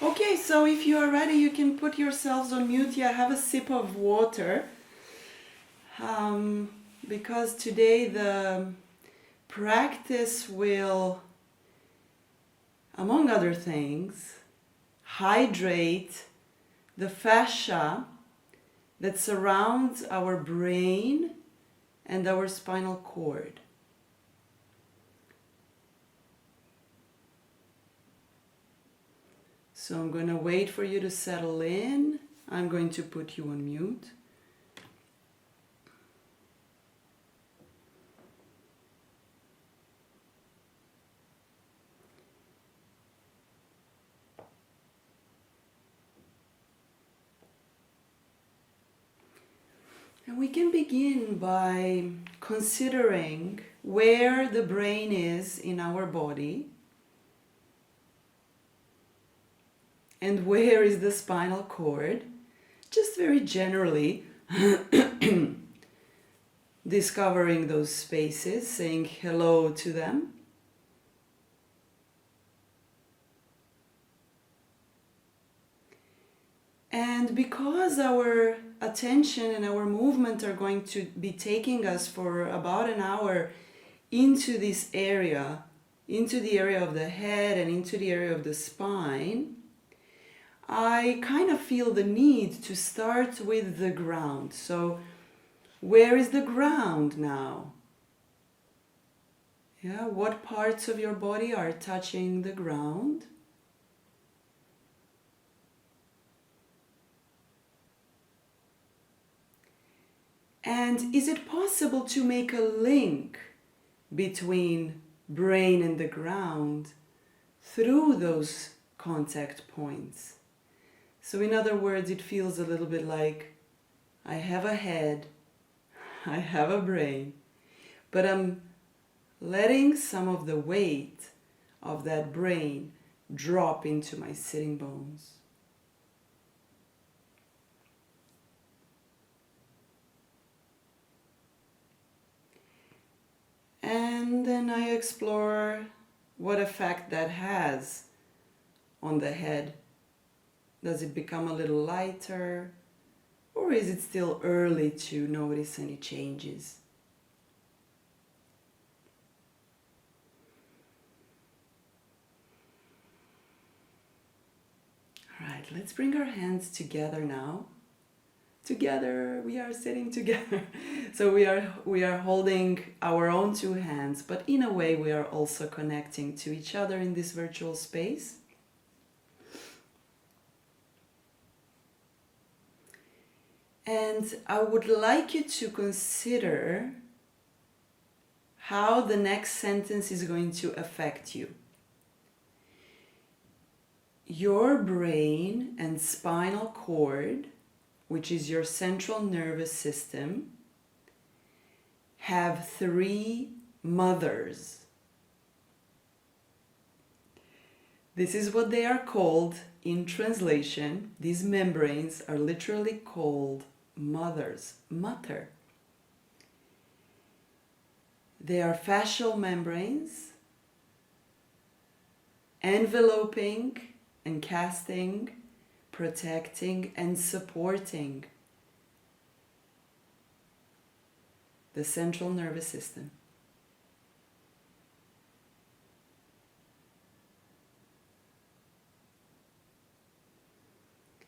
Okay, so if you are ready, you can put yourselves on mute. Yeah, have a sip of water. Because today the practice will, among other things, hydrate the fascia that surrounds our brain and our spinal cord. So I'm going to wait for you to settle in. I'm going to put you on mute. And we can begin by considering where the brain is in our body and where is the spinal cord, just very generally discovering those spaces, saying hello to them. And because our attention and our movement are going to be taking us for about an hour into this area, into the area of the head and into the area of the spine, I kind of feel the need to start with the ground. So where is the ground now? Yeah, what parts of your body are touching the ground? And is it possible to make a link between brain and the ground through those contact points? So in other words, it feels a little bit like I have a head, I have a brain, but I'm letting some of the weight of that brain drop into my sitting bones. And then I explore what effect that has on the head. Does it become a little lighter, or is it still early to notice any changes? All right, let's bring our hands together now. Together, we are sitting together. So we are holding our own two hands, but in a way we are also connecting to each other in this virtual space. And I would like you to consider how the next sentence is going to affect you. Your brain and spinal cord, which is your central nervous system, have 3 mothers. This is what they are called in translation. These membranes are literally called mothers, mater. They are fascial membranes enveloping, encasting, protecting and supporting the central nervous system.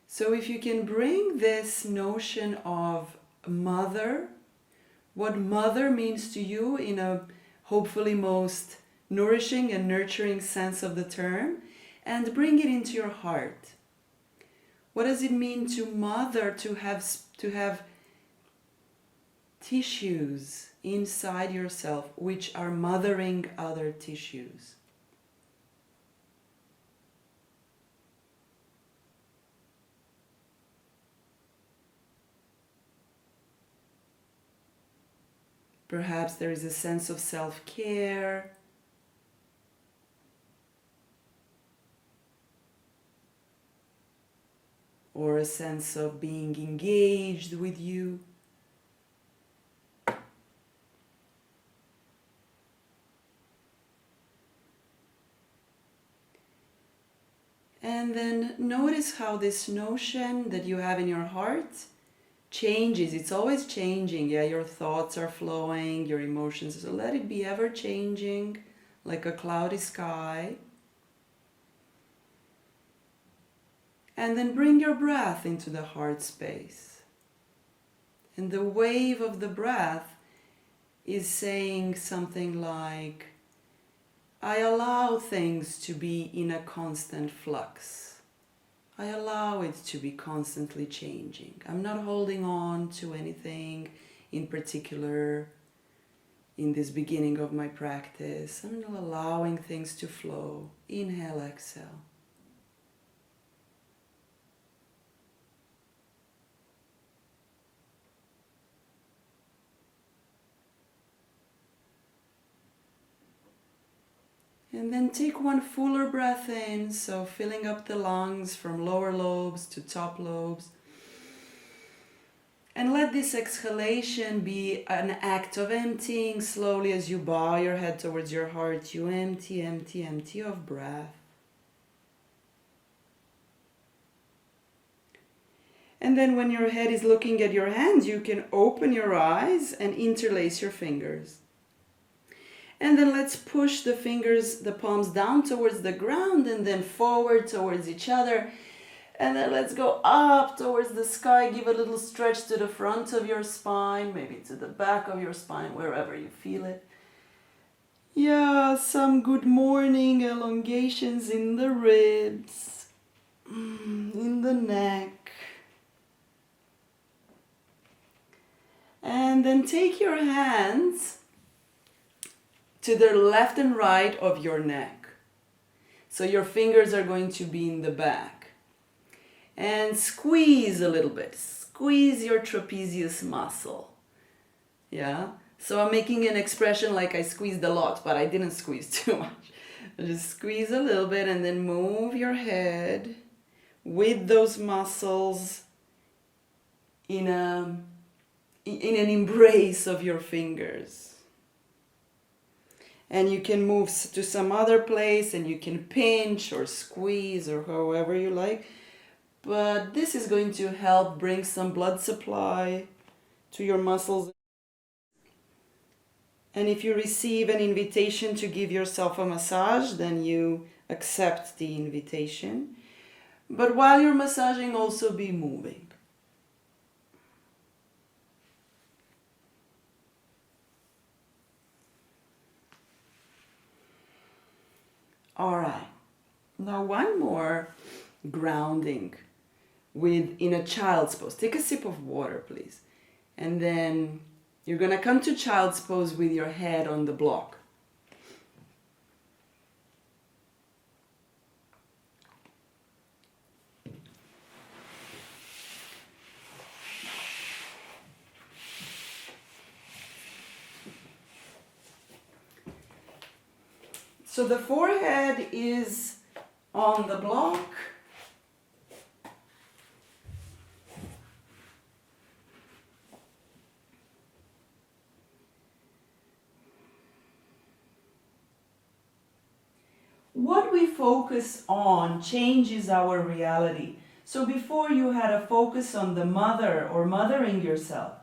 So if you can bring this notion of mother, what mother means to you in a hopefully most nourishing and nurturing sense of the term, and bring it into your heart. What does it mean to mother, to have tissues inside yourself which are mothering other tissues? Perhaps there is a sense of self-care, or a sense of being engaged with you. And And then notice how this notion that you have in your heart changes. It's always changing. Yeah, your thoughts are flowing, your emotions. So let it be ever changing, like a cloudy sky. And then bring your breath into the heart space. And the wave of the breath is saying something like, I allow things to be in a constant flux. I allow it to be constantly changing. I'm not holding on to anything in particular in this beginning of my practice. I'm allowing things to flow. Inhale, exhale. And then take one fuller breath in, so filling up the lungs from lower lobes to top lobes. And let this exhalation be an act of emptying slowly as you bow your head towards your heart. You empty, empty, empty of breath. And then when your head is looking at your hands, you can open your eyes and interlace your fingers. And then let's push the fingers, the palms down towards the ground and then forward towards each other. And then let's go up towards the sky. Give a little stretch to the front of your spine, maybe to the back of your spine, wherever you feel it. Yeah, some good morning elongations in the ribs, in the neck. And then take your hands to the left and right of your neck. So your fingers are going to be in the back. And squeeze a little bit. Squeeze your trapezius muscle. Yeah? So I'm making an expression like I squeezed a lot, but I didn't squeeze too much. Just squeeze a little bit and then move your head with those muscles in an embrace of your fingers. And you can move to some other place and you can pinch or squeeze or however you like. But this is going to help bring some blood supply to your muscles. And if you receive an invitation to give yourself a massage, then you accept the invitation. But while you're massaging, also be moving. All right. Now one more grounding in a child's pose. Take a sip of water, please. And then you're going to come to child's pose with your head on the block. So the forehead is on the block. What we focus on changes our reality. So before you had a focus on the mother or mothering yourself,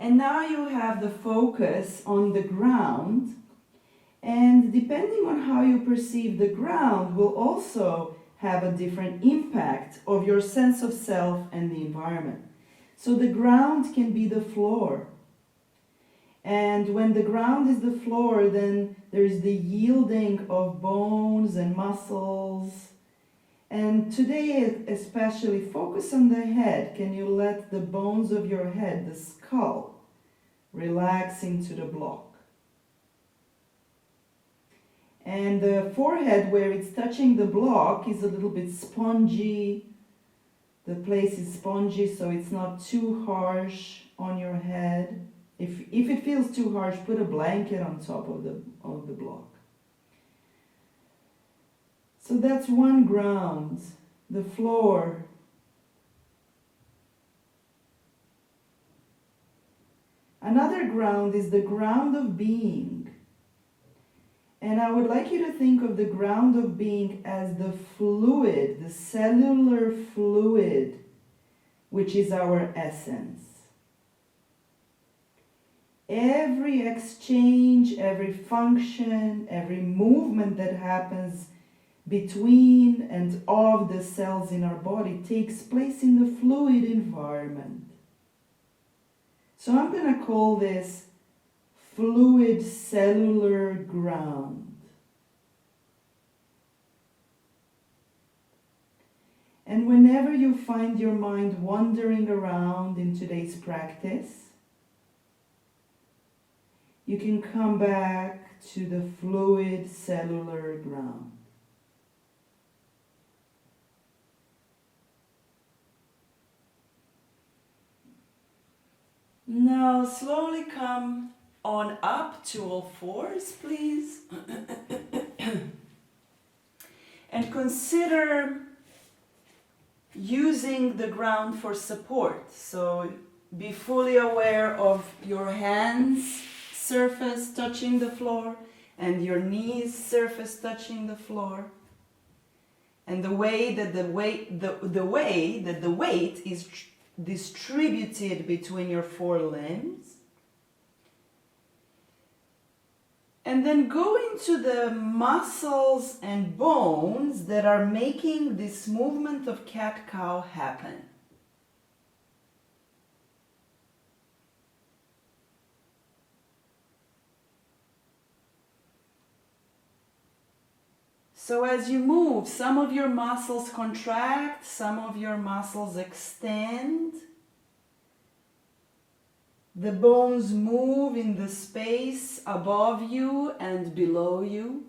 and now you have the focus on the ground. And depending on how you perceive the ground will also have a different impact of your sense of self and the environment. So the ground can be the floor. And when the ground is the floor, then there's the yielding of bones and muscles. And today, especially, focus on the head. Can you let the bones of your head, the skull, relax into the block? And the forehead, where it's touching the block, is a little bit spongy. The place is spongy, so it's not too harsh on your head. If it feels too harsh, put a blanket on top of the block. So that's one ground, the floor. Another ground is the ground of being. And I would like you to think of the ground of being as the fluid, the cellular fluid, which is our essence. Every exchange, every function, every movement that happens between and of the cells in our body takes place in the fluid environment. So I'm going to call this fluid cellular ground. And whenever you find your mind wandering around in today's practice, you can come back to the fluid cellular ground. Now slowly come on up to all fours, please. And consider using the ground for support. So be fully aware of your hands surface touching the floor and your knees surface touching the floor. And the way that the weight is distributed between your four limbs. And then go into the muscles and bones that are making this movement of cat-cow happen. So as you move, some of your muscles contract, some of your muscles extend. The bones move in the space above you and below you.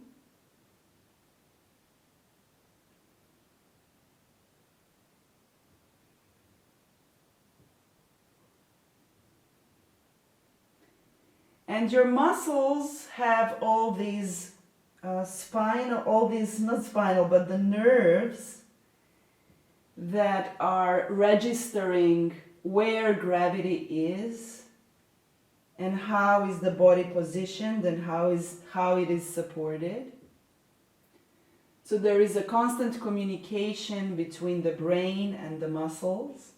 And your muscles have all these the nerves that are registering where gravity is and how is the body positioned and how it is supported. So there is a constant communication between the brain and the muscles.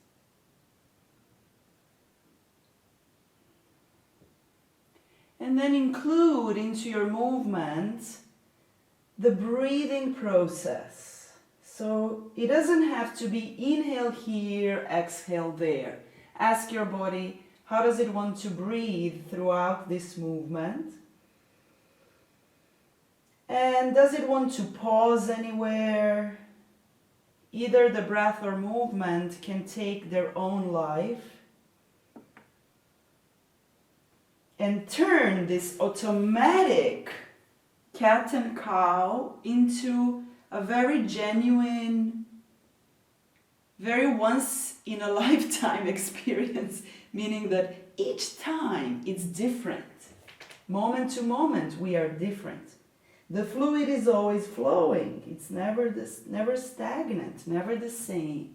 And then include into your movement the breathing process. So it doesn't have to be inhale here, exhale there. Ask your body, how does it want to breathe throughout this movement? And does it want to pause anywhere? Either the breath or movement can take their own life. And turn this automatic cat and cow into a very genuine, very once in a lifetime experience, meaning that each time it's different. Moment to moment we are different. The fluid is always flowing. It's never stagnant, never the same.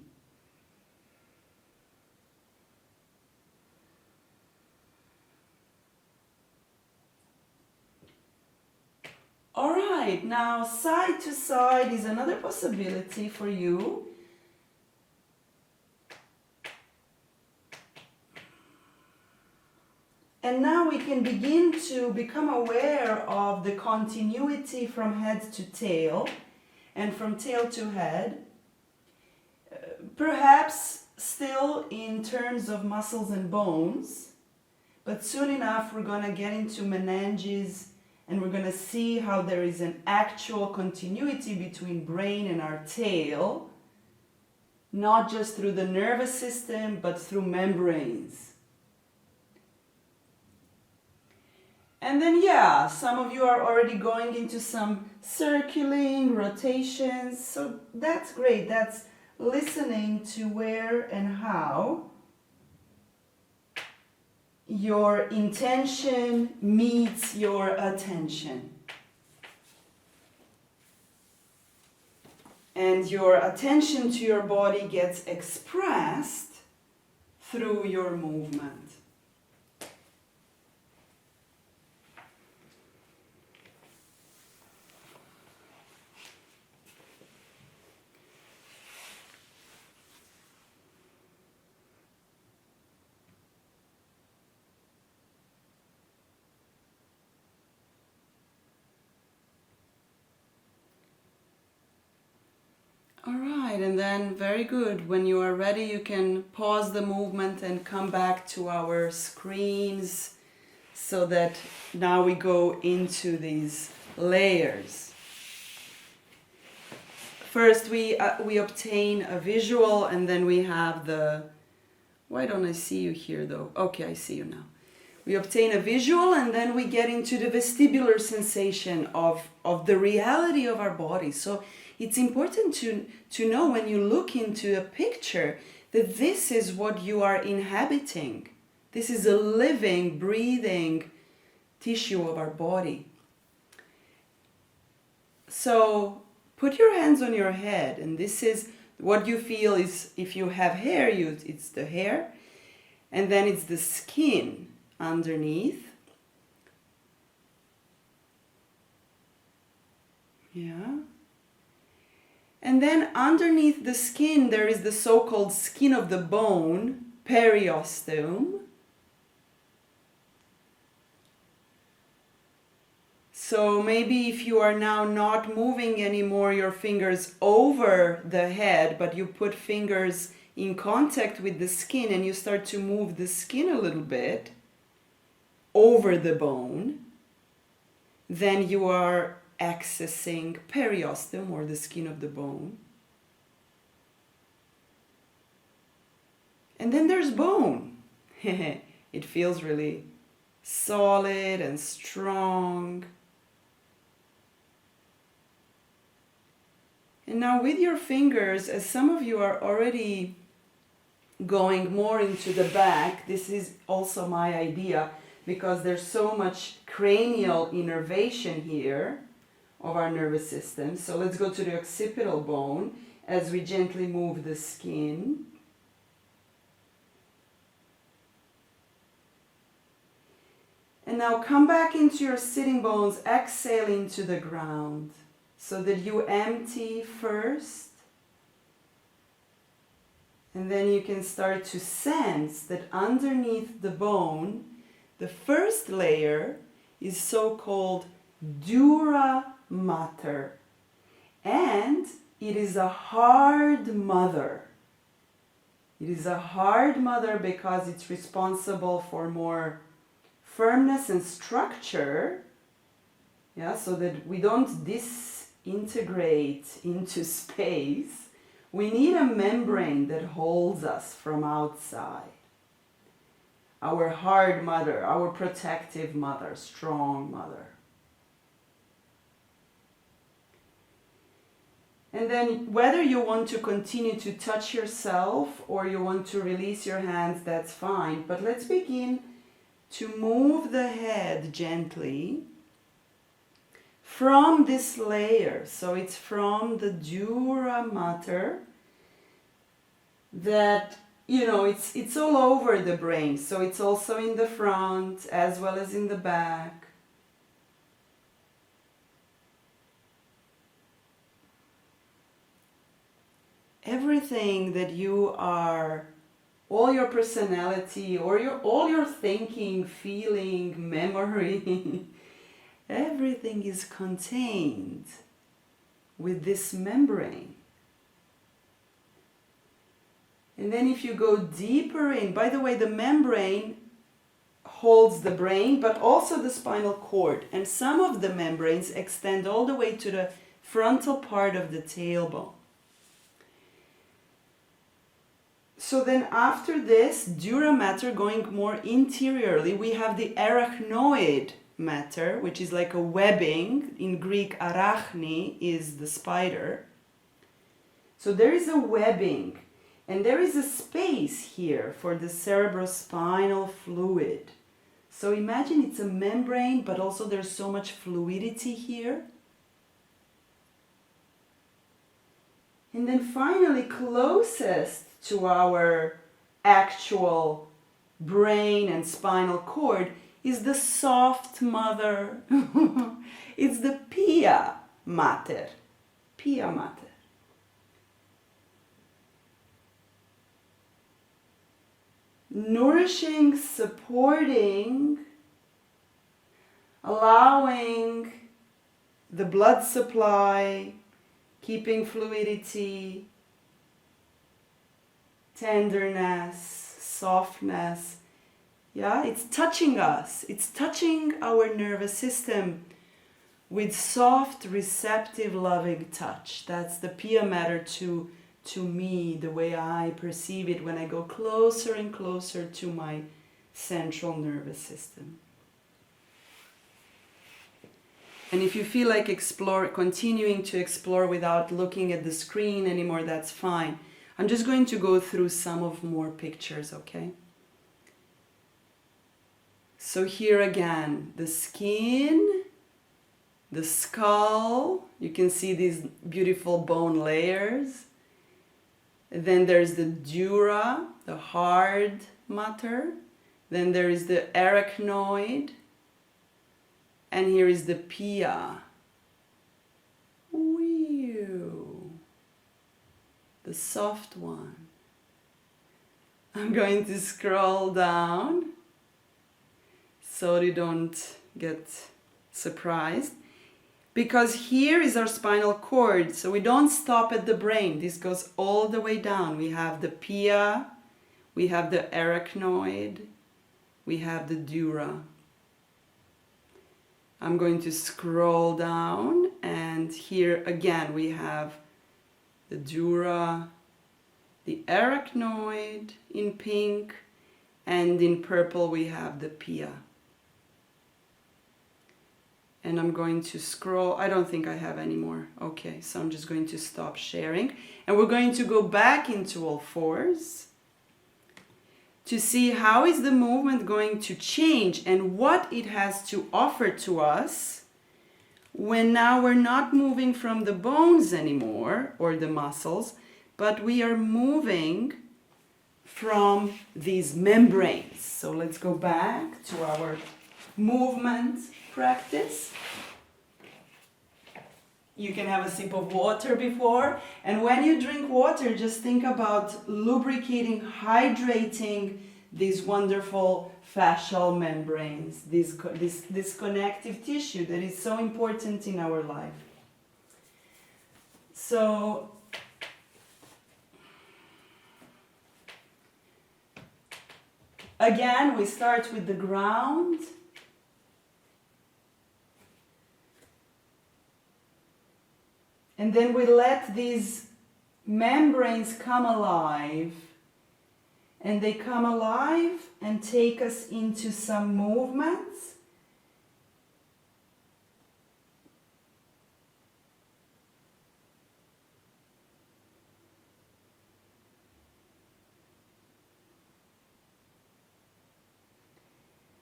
All right, now side to side is another possibility for you. And now we can begin to become aware of the continuity from head to tail and from tail to head. Perhaps still in terms of muscles and bones, but soon enough we're going to get into meninges. And we're going to see how there is an actual continuity between brain and our tail, not just through the nervous system, but through membranes. And then, some of you are already going into some circling, rotations. So that's great. That's listening to where and how your intention meets your attention. And your attention to your body gets expressed through your movement. All right, and then very good. When you are ready, you can pause the movement and come back to our screens so that now we go into these layers. First, we obtain a visual, and then we have the... Why don't I see you here, though? Okay, I see you now. We obtain a visual, and then we get into the vestibular sensation of the reality of our body. So it's important to know when you look into a picture that this is what you are inhabiting. This is a living, breathing tissue of our body. So put your hands on your head, and this is what you feel is, if you have hair, it's the hair, and then it's the skin underneath. Yeah. And then underneath the skin, there is the so-called skin of the bone, periosteum. So maybe if you are now not moving anymore your fingers over the head, but you put fingers in contact with the skin and you start to move the skin a little bit over the bone, then you are accessing periosteum, or the skin of the bone. And then there's bone. It feels really solid and strong. And now with your fingers, as some of you are already going more into the back, this is also my idea, because there's so much cranial innervation here of our nervous system. So let's go to the occipital bone as we gently move the skin. And now come back into your sitting bones, exhale into the ground so that you empty first. And then you can start to sense that underneath the bone, the first layer is so-called Dura Mater, and it is a hard mother. It is a hard mother because it's responsible for more firmness and structure, yeah, so that we don't disintegrate into space. We need a membrane that holds us from outside. Our hard mother, our protective mother, strong mother. And then whether you want to continue to touch yourself or you want to release your hands, that's fine. But let's begin to move the head gently from this layer. So it's from the Dura Mater that, you know, it's all over the brain. So it's also in the front as well as in the back. Everything that you are, all your personality or all your thinking, feeling, memory, everything is contained with this membrane. And then if you go deeper in, by the way, the membrane holds the brain, but also the spinal cord. And some of the membranes extend all the way to the frontal part of the tailbone. So then after this, Dura Mater, going more interiorly, we have the Arachnoid matter, which is like a webbing. In Greek, arachne is the spider. So there is a webbing, and there is a space here for the cerebrospinal fluid. So imagine it's a membrane, but also there's so much fluidity here. And then finally, closest to our actual brain and spinal cord is the soft mother. It's the Pia Mater. Pia Mater. Nourishing, supporting, allowing the blood supply, keeping fluidity, tenderness, softness. Yeah, it's touching us. It's touching our nervous system with soft, receptive, loving touch. That's the Pia Mater to me, the way I perceive it when I go closer and closer to my central nervous system. And if you feel like continuing to explore without looking at the screen anymore, that's fine. I'm just going to go through some of more pictures, okay? So here again, the skin, the skull, you can see these beautiful bone layers. Then there's the dura, the hard matter. Then there is the arachnoid. And here is the pia. Whew. The soft one. I'm going to scroll down so you don't get surprised. Because here is our spinal cord, so we don't stop at the brain. This goes all the way down. We have the pia, we have the arachnoid, we have the dura. I'm going to scroll down, and here again we have the dura, the arachnoid in pink, and in purple we have the pia. And I'm going to scroll. I don't think I have any more. Okay, so I'm just going to stop sharing. And we're going to go back into all fours to see how is the movement going to change and what it has to offer to us when now we're not moving from the bones anymore or the muscles, but we are moving from these membranes. So let's go back to our movement practice. You can have a sip of water before, and when you drink water, just think about lubricating, hydrating these wonderful fascial membranes, this connective tissue that is so important in our life. So again, we start with the ground. And then we let these membranes come alive. And they come alive and take us into some movements.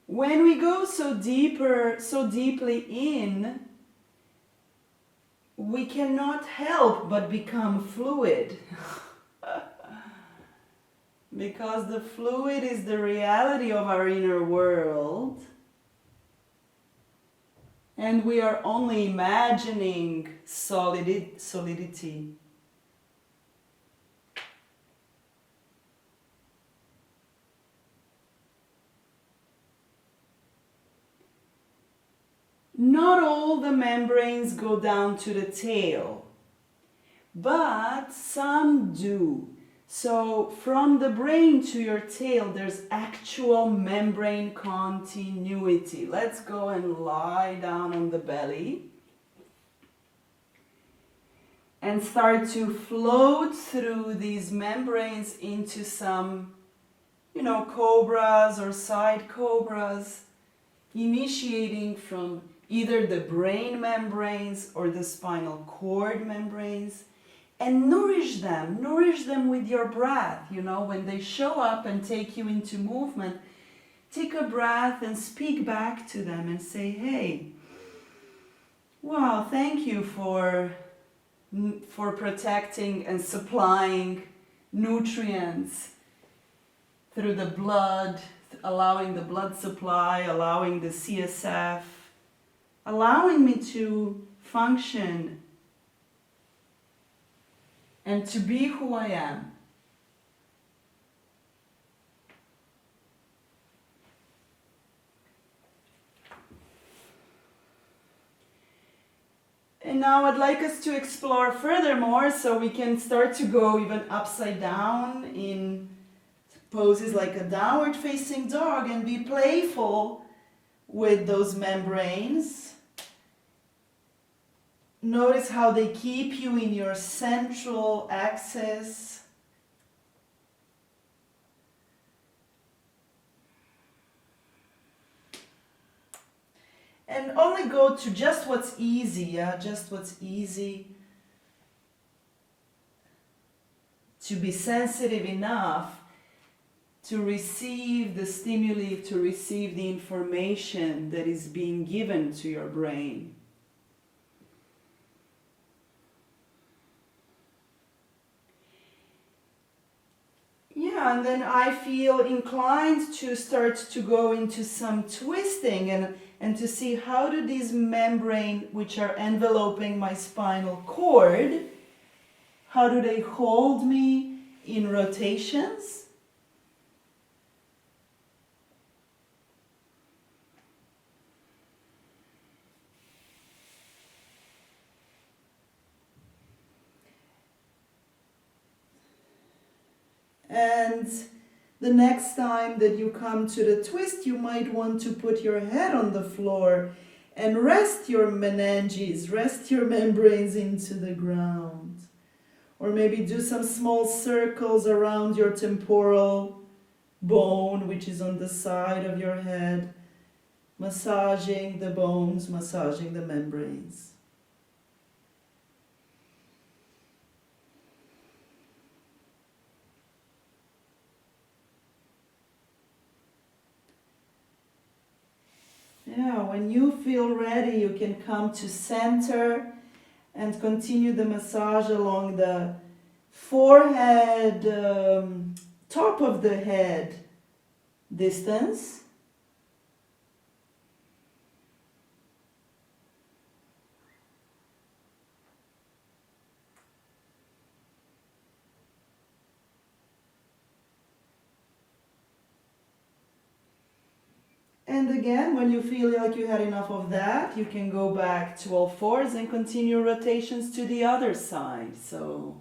When we go so deeply in, we cannot help but become fluid. Because the fluid is the reality of our inner world. And we are only imagining solidity. Not all the membranes go down to the tail, but some do. So from the brain to your tail, there's actual membrane continuity. Let's go and lie down on the belly and start to float through these membranes into some, cobras or side cobras, initiating from either the brain membranes or the spinal cord membranes, and nourish them with your breath. When they show up and take you into movement, take a breath and speak back to them and say, hey, wow, thank you for protecting and supplying nutrients through the blood, allowing the blood supply, allowing the CSF, allowing me to function and to be who I am. And now I'd like us to explore furthermore, so we can start to go even upside down in poses like a downward facing dog and be playful with those membranes. Notice how they keep you in your central axis. And only go to just what's easy, yeah? Just what's easy. To be sensitive enough to receive the stimuli, to receive the information that is being given to your brain. Yeah, and then I feel inclined to start to go into some twisting and to see how do these membranes, which are enveloping my spinal cord, how do they hold me in rotations? And the next time that you come to the twist, you might want to put your head on the floor and rest your meninges, rest your membranes into the ground. Or maybe do some small circles around your temporal bone, which is on the side of your head, massaging the bones, massaging the membranes. Yeah, when you feel ready, you can come to center and continue the massage along the forehead, top of the head distance. And again, when you feel like you had enough of that, you can go back to all fours and continue rotations to the other side. So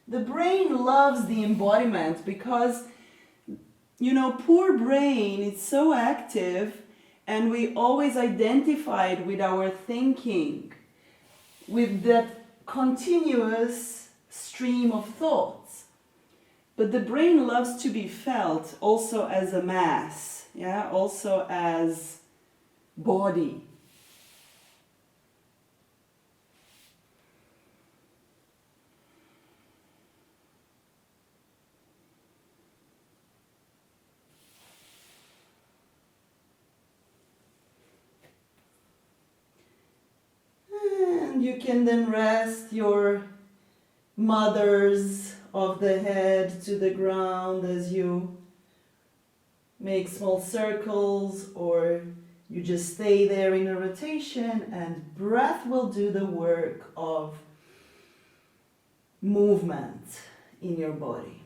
the brain loves the embodiment because, you know, poor brain is so active and we always identified with our thinking, with that continuous stream of thoughts. But the brain loves to be felt also as a mass, yeah, also as body. And you can then rest your mothers of the head to the ground as you make small circles, or you just stay there in a rotation, and breath will do the work of movement in your body.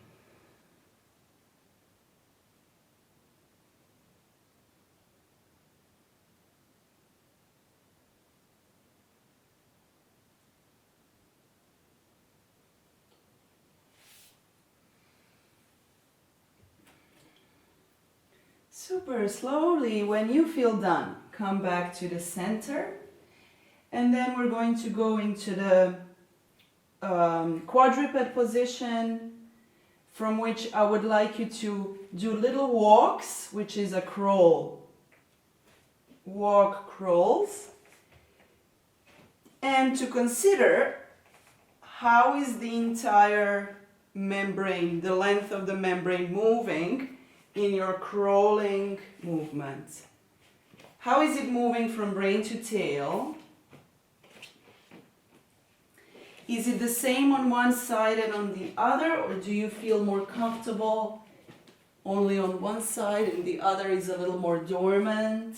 Super slowly, when you feel done, come back to the center, and then we're going to go into the quadruped position, from which I would like you to do little walks, which is a crawl. Walk crawls. And to consider how is the entire membrane, the length of the membrane moving in your crawling movement. How is it moving from brain to tail? Is it the same on one side and on the other, or do you feel more comfortable only on one side and the other is a little more dormant?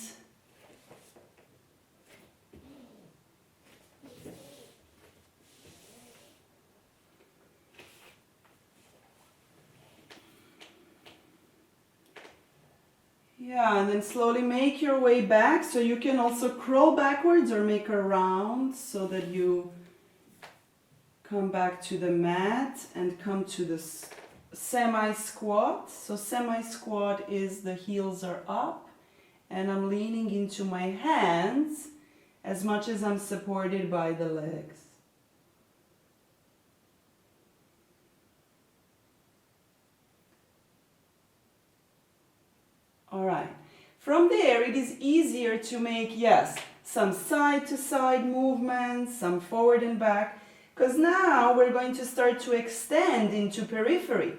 Yeah, and then slowly make your way back. So you can also crawl backwards or make a round so that you come back to the mat and come to the semi-squat. So semi-squat is the heels are up and I'm leaning into my hands as much as I'm supported by the legs. All right. From there, it is easier to make, yes, some side-to-side movements, some forward and back, because now we're going to start to extend into periphery.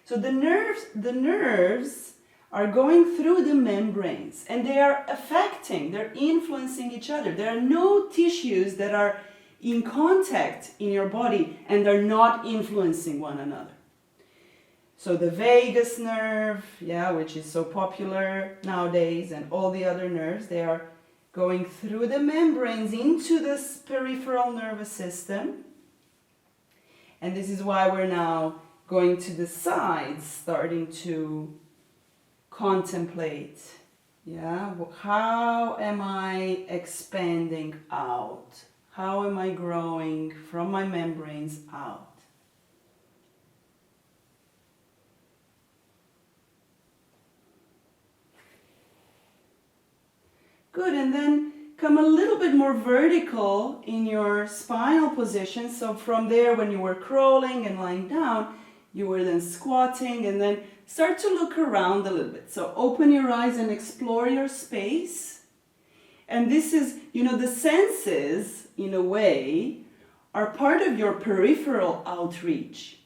So the nerves are going through the membranes and they are affecting, they're influencing each other. There are no tissues that are in contact in your body and they're not influencing one another. So the vagus nerve, yeah, which is so popular nowadays, and all the other nerves, they are going through the membranes into this peripheral nervous system. And this is why we're now going to the sides, starting to contemplate, yeah, how am I expanding out? How am I growing from my membranes out? Good, and then come a little bit more vertical in your spinal position. So from there, when you were crawling and lying down, you were then squatting, and then start to look around a little bit. So open your eyes and explore your space. And this is, the senses, in a way, are part of your peripheral outreach.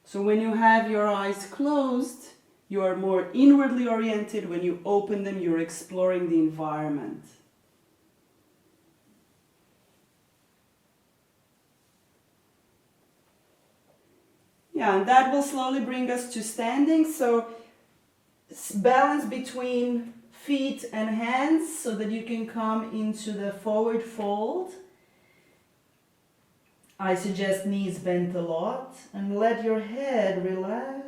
So when you have your eyes closed, you are more inwardly oriented. When you open them, you're exploring the environment. Yeah, and that will slowly bring us to standing. So balance between feet and hands so that you can come into the forward fold. I suggest knees bent a lot and let your head relax.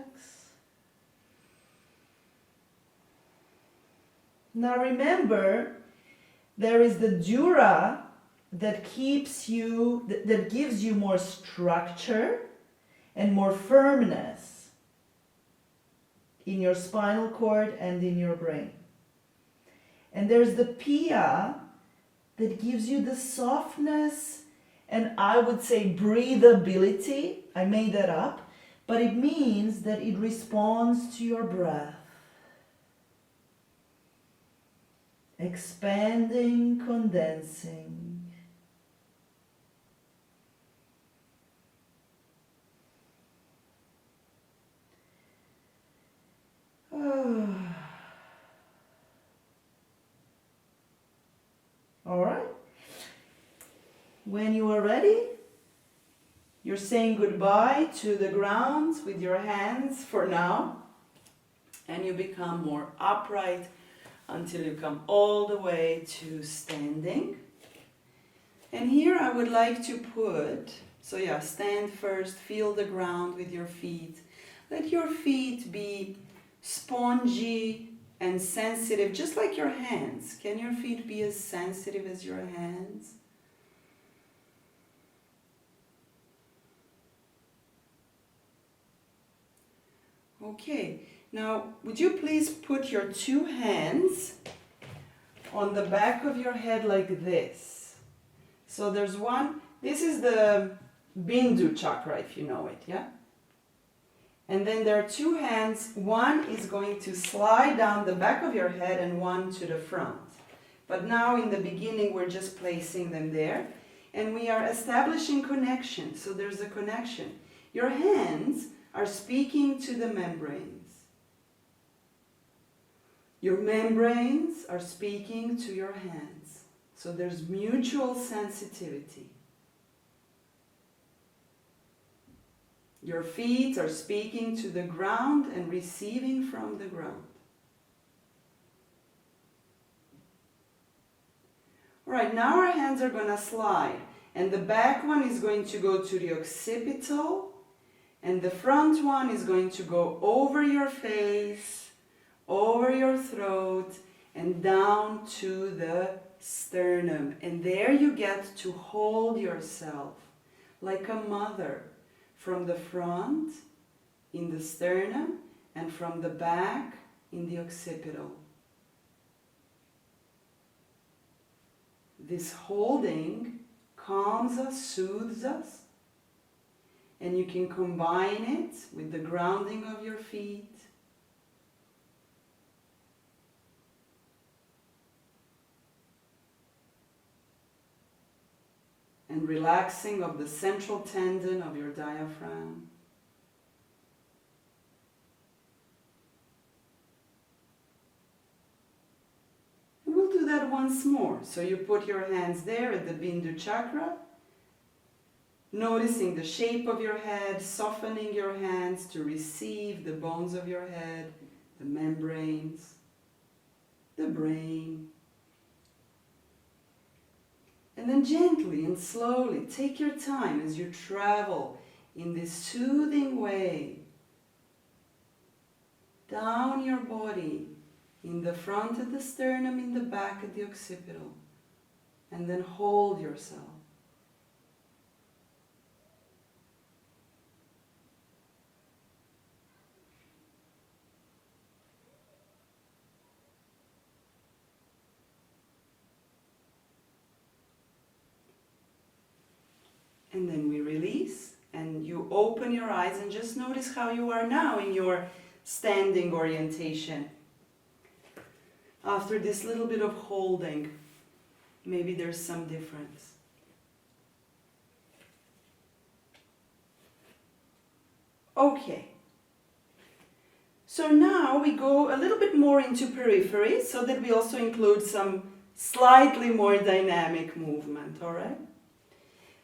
Now remember, there is the Dura that keeps you, that gives you more structure and more firmness in your spinal cord and in your brain. And there's the Pia that gives you the softness and I would say breathability. I made that up, but it means that it responds to your breath. Expanding, condensing. All right. When you are ready, you're saying goodbye to the ground with your hands for now, and you become more upright until you come all the way to standing. And here I would like to put, so yeah, stand first, feel the ground with your feet. Let your feet be spongy and sensitive, just like your hands. Can your feet be as sensitive as your hands? Okay, now would you please put your two hands on the back of your head like this. So there's one, this is the Bindu chakra if you know it, yeah? And then there are two hands, one is going to slide down the back of your head and one to the front. But now in the beginning we're just placing them there and we are establishing connection, so there's a connection. Your hands are speaking to the membranes. Your membranes are speaking to your hands. So there's mutual sensitivity. Your feet are speaking to the ground and receiving from the ground. All right, now our hands are going to slide. And the back one is going to go to the occipital. And the front one is going to go over your face, over your throat and down to the sternum. And there you get to hold yourself like a mother from the front in the sternum and from the back in the occipital. This holding calms us, soothes us, and you can combine it with the grounding of your feet. And relaxing of the central tendon of your diaphragm. And we'll do that once more. So you put your hands there at the Bindu chakra, noticing the shape of your head, softening your hands to receive the bones of your head, the membranes, the brain. And then gently and slowly take your time as you travel in this soothing way down your body, in the front at the sternum, in the back at the occipital, and then hold yourself. And then we release, and you open your eyes and just notice how you are now in your standing orientation. After this little bit of holding, maybe there's some difference. Okay. So now we go a little bit more into periphery so that we also include some slightly more dynamic movement, all right?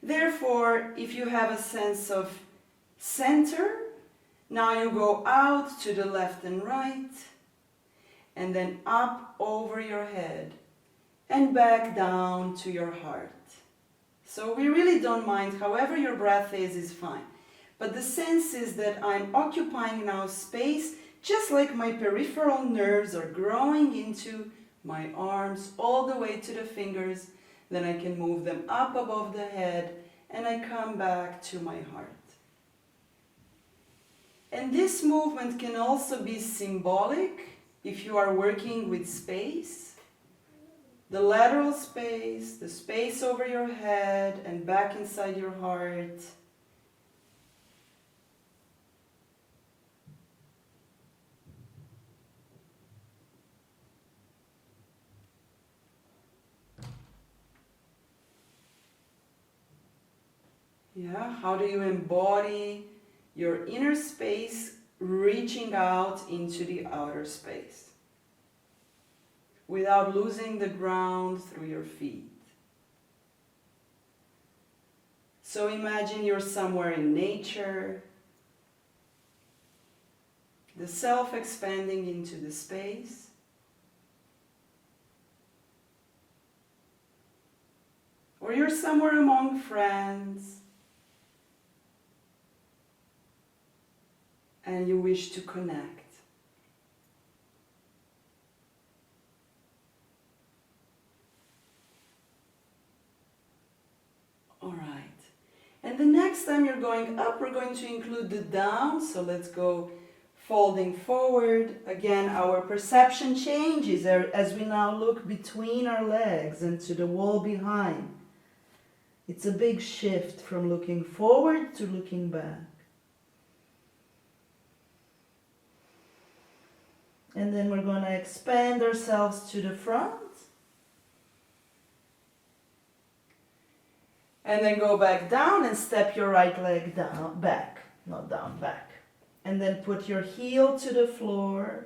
Therefore, if you have a sense of center, now you go out to the left and right, and then up over your head, and back down to your heart. So we really don't mind, however your breath is fine. But the sense is that I'm occupying now space, just like my peripheral nerves are growing into my arms all the way to the fingers. Then I can move them up above the head, and I come back to my heart. And this movement can also be symbolic if you are working with space. The lateral space, the space over your head and back inside your heart. Yeah, how do you embody your inner space reaching out into the outer space without losing the ground through your feet? So imagine you're somewhere in nature, the self expanding into the space. Or you're somewhere among friends, and you wish to connect. All right. And the next time you're going up, we're going to include the down. So let's go folding forward. Again, our perception changes as we now look between our legs and to the wall behind. It's a big shift from looking forward to looking back. And then we're going to expand ourselves to the front. And then go back down and step your right leg down, back, not down, back. And then put your heel to the floor.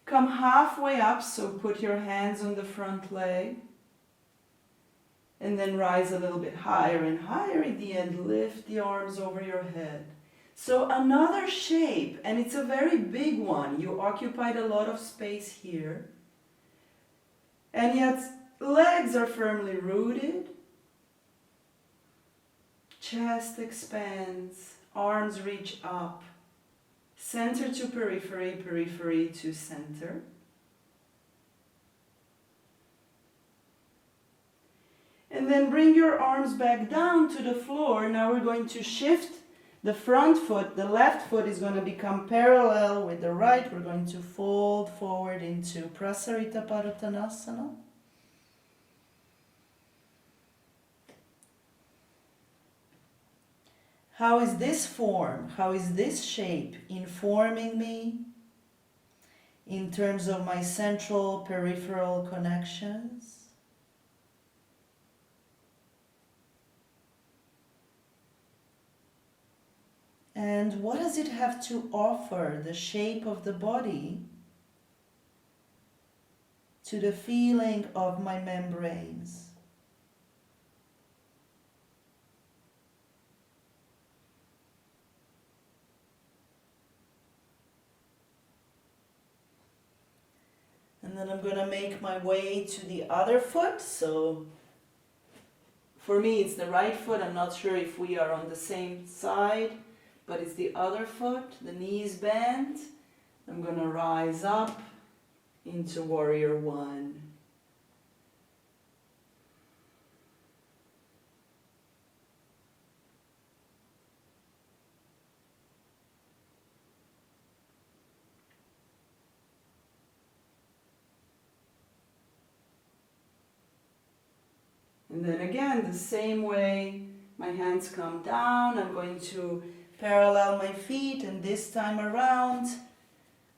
Come halfway up, so put your hands on the front leg. And then rise a little bit higher and higher. At the end, lift the arms over your head. So another shape, and it's a very big one. You occupied a lot of space here. And yet, legs are firmly rooted. Chest expands, arms reach up. Center to periphery, periphery to center. And then bring your arms back down to the floor. Now we're going to shift the front foot. The left foot is going to become parallel with the right. We're going to fold forward into Prasarita Padottanasana. How is this form, how is this shape informing me in terms of my central peripheral connections? And what does it have to offer, the shape of the body, to the feeling of my membranes? And then I'm going to make my way to the other foot. So for me it's the right foot. I'm not sure if we are on the same side, but it's the other foot. The knees bend. I'm going to rise up into Warrior One. And then again, the same way, my hands come down, I'm going to parallel my feet, and this time around,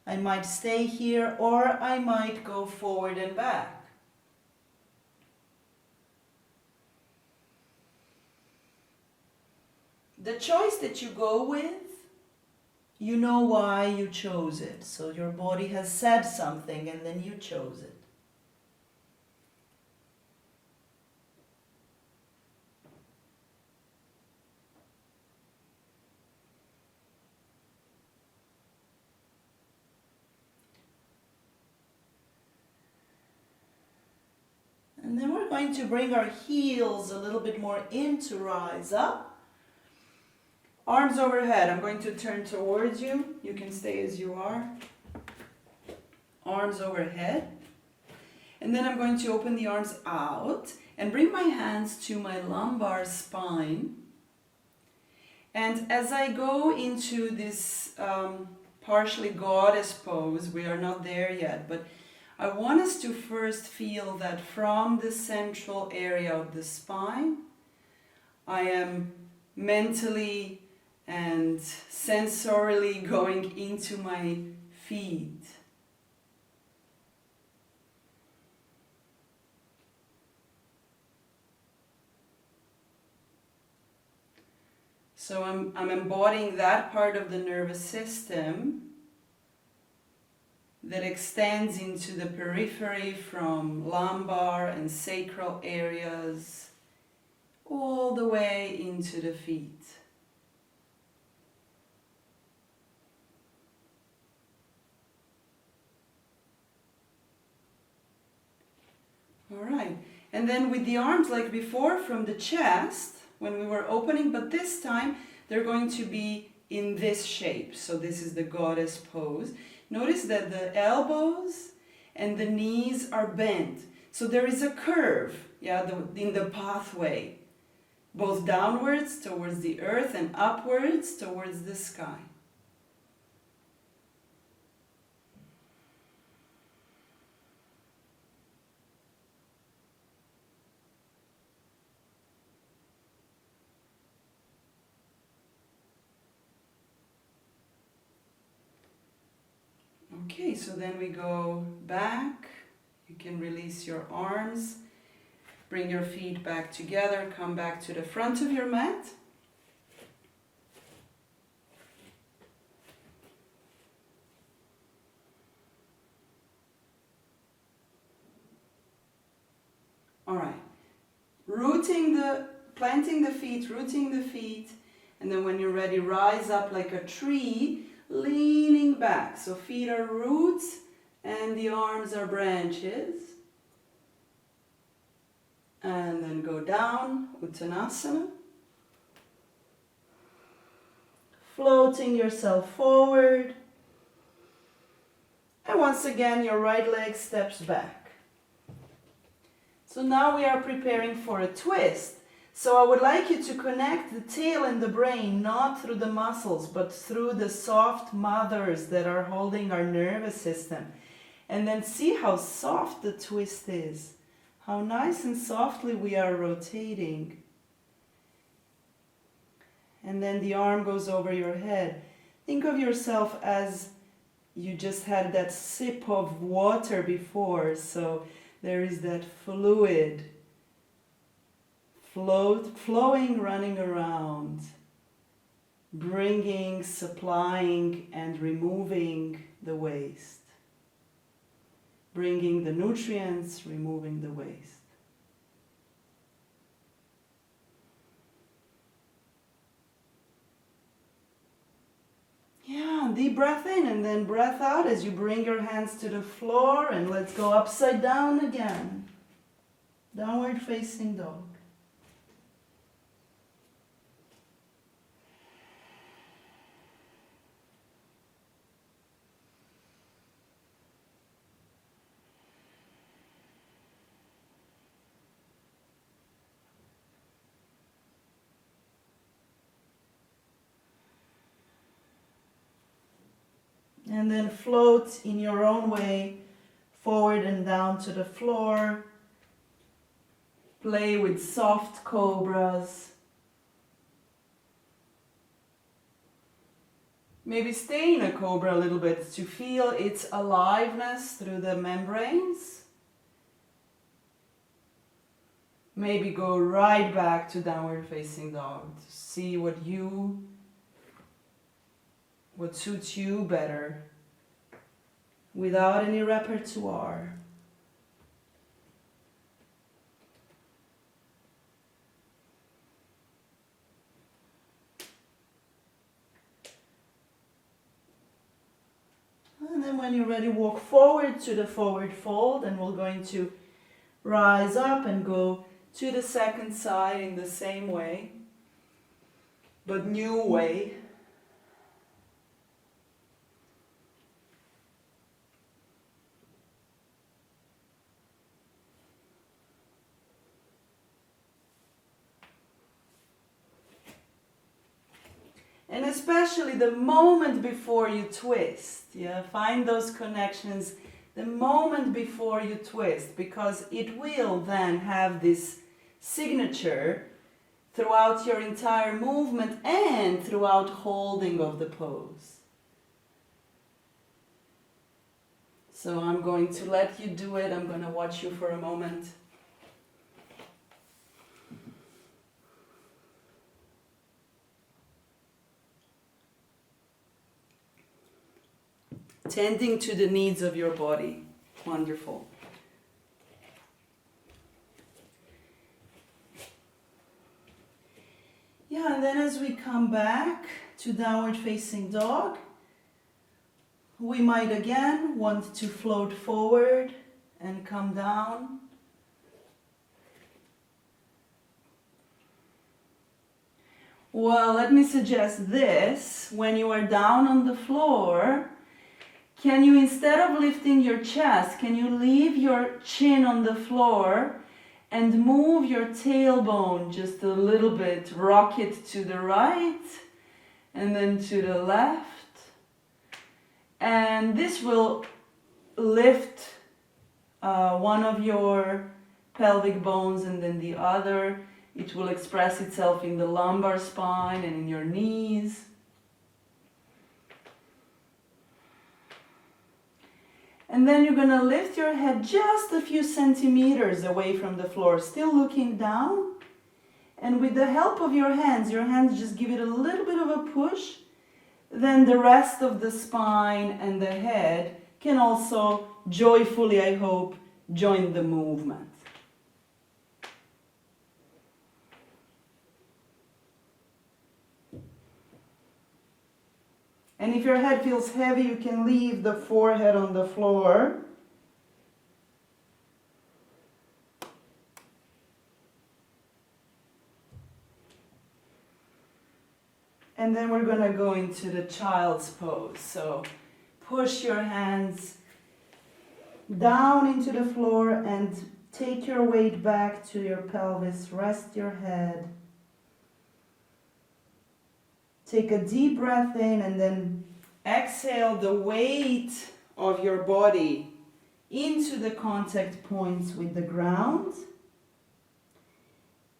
I might stay here or I might go forward and back. The choice that you go with, you know why you chose it. So your body has said something and then you chose it. And then we're going to bring our heels a little bit more in to rise up. Arms overhead. I'm going to turn towards you. You can stay as you are. Arms overhead. And then I'm going to open the arms out and bring my hands to my lumbar spine. And as I go into this partially goddess pose, we are not there yet, but I want us to first feel that from the central area of the spine, I am mentally and sensorily going into my feet. So I'm embodying that part of the nervous system that extends into the periphery from lumbar and sacral areas all the way into the feet. All right, and then with the arms like before from the chest when we were opening, but this time they're going to be in this shape. So this is the goddess pose. Notice that the elbows and the knees are bent. So there is a curve, in the pathway, both downwards towards the earth and upwards towards the sky. Okay, so then we go back. You can release your arms, bring your feet back together, come back to the front of your mat. All right, planting the feet, rooting the feet, and then when you're ready, rise up like a tree, leaning back. So feet are roots and the arms are branches. And then go down, Uttanasana. floating yourself forward. And once again, your right leg steps back. So now we are preparing for a twist. So I would like you to connect the tail and the brain, not through the muscles, but through the soft mothers that are holding our nervous system. And then see how soft the twist is. How nice and softly we are rotating. And then the arm goes over your head. Think of yourself as you just had that sip of water before. So there is that fluid flowing, running around, bringing, supplying, and removing the waste. Bringing the nutrients, removing the waste. Yeah, deep breath in and then breath out as you bring your hands to the floor, and let's go upside down again. Downward facing dog. And then float in your own way, forward and down to the floor. Play with soft cobras. Maybe stay in a cobra a little bit to feel its aliveness through the membranes. Maybe go right back to downward facing dog to see what suits you better without any repertoire. And then when you're ready, walk forward to the forward fold, and we're going to rise up and go to the second side in the same way, but new way. And especially the moment before you twist, find those connections the moment before you twist, because it will then have this signature throughout your entire movement and throughout holding of the pose. So I'm going to let you do it. I'm going to watch you for a moment. Tending to the needs of your body. Wonderful. Yeah, and then as we come back to downward facing dog, we might again want to float forward and come down. Well, let me suggest this. When you are down on the floor, can you, instead of lifting your chest, can you leave your chin on the floor and move your tailbone just a little bit, rock it to the right and then to the left. And this will lift one of your pelvic bones and then the other. It will express itself in the lumbar spine and in your knees. And then you're going to lift your head just a few centimeters away from the floor, still looking down. And with the help of your hands just give it a little bit of a push. Then the rest of the spine and the head can also joyfully, I hope, join the movement. And if your head feels heavy, you can leave the forehead on the floor. And then we're gonna go into the child's pose. So push your hands down into the floor and take your weight back to your pelvis. Rest your head. Take a deep breath in and then exhale the weight of your body into the contact points with the ground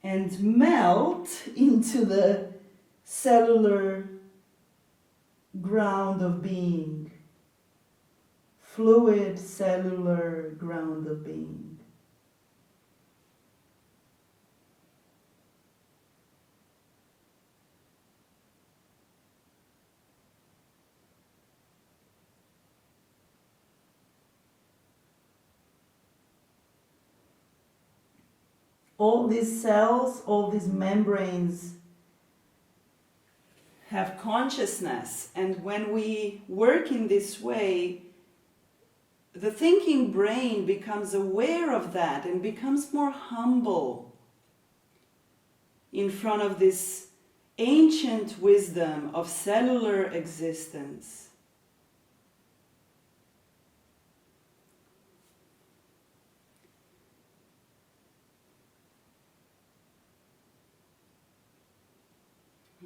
and melt into the cellular ground of being. Fluid cellular ground of being. All these cells, all these membranes have consciousness, and when we work in this way, the thinking brain becomes aware of that and becomes more humble in front of this ancient wisdom of cellular existence.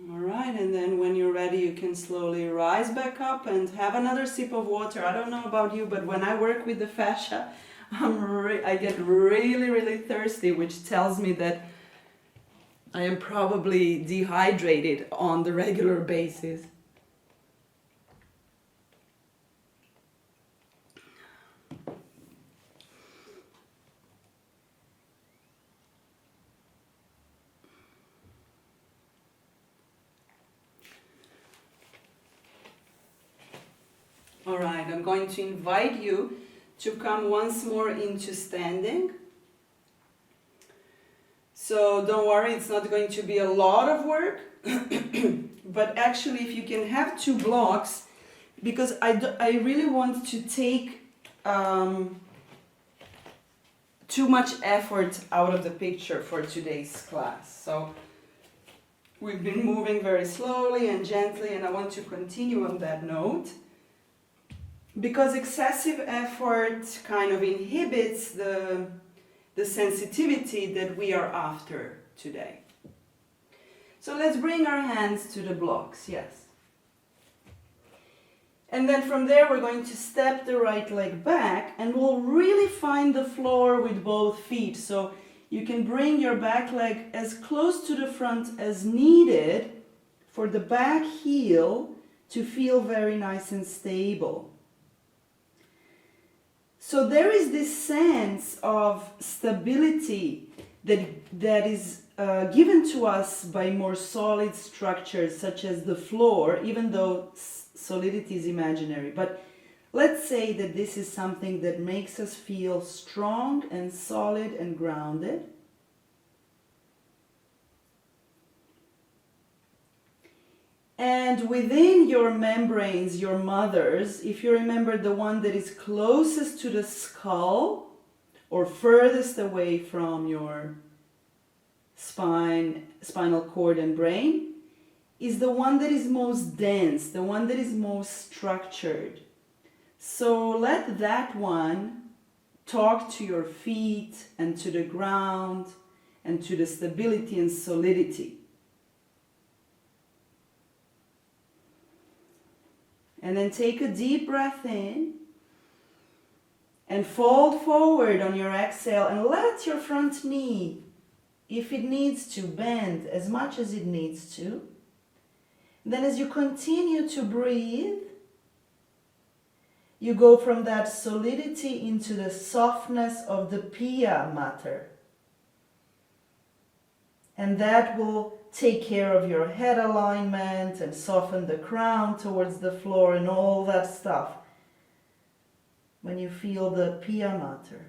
All right, and then when you're ready, you can slowly rise back up and have another sip of water. I don't know about you, but when I work with the fascia, I get really, really thirsty, which tells me that I am probably dehydrated on the regular basis. All right, I'm going to invite you to come once more into standing. So don't worry, it's not going to be a lot of work, but actually if you can have 2 blocks, because I really want to take too much effort out of the picture for today's class. So we've been moving very slowly and gently, and I want to continue on that note. Because excessive effort kind of inhibits the sensitivity that we are after today. So let's bring our hands to the blocks, yes. And then from there we're going to step the right leg back and we'll really find the floor with both feet. So you can bring your back leg as close to the front as needed for the back heel to feel very nice and stable. So there is this sense of stability that is given to us by more solid structures such as the floor, even though solidity is imaginary. But let's say that this is something that makes us feel strong and solid and grounded. And within your membranes, your mothers, if you remember the one that is closest to the skull or furthest away from your spinal cord and brain, is the one that is most dense, the one that is most structured. So let that one talk to your feet and to the ground and to the stability and solidity. And then take a deep breath in and fold forward on your exhale and let your front knee, if it needs to, bend as much as it needs to. Then as you continue to breathe, you go from that solidity into the softness of the Dura Mater. And that will take care of your head alignment and soften the crown towards the floor and all that stuff when you feel the Dura Mater.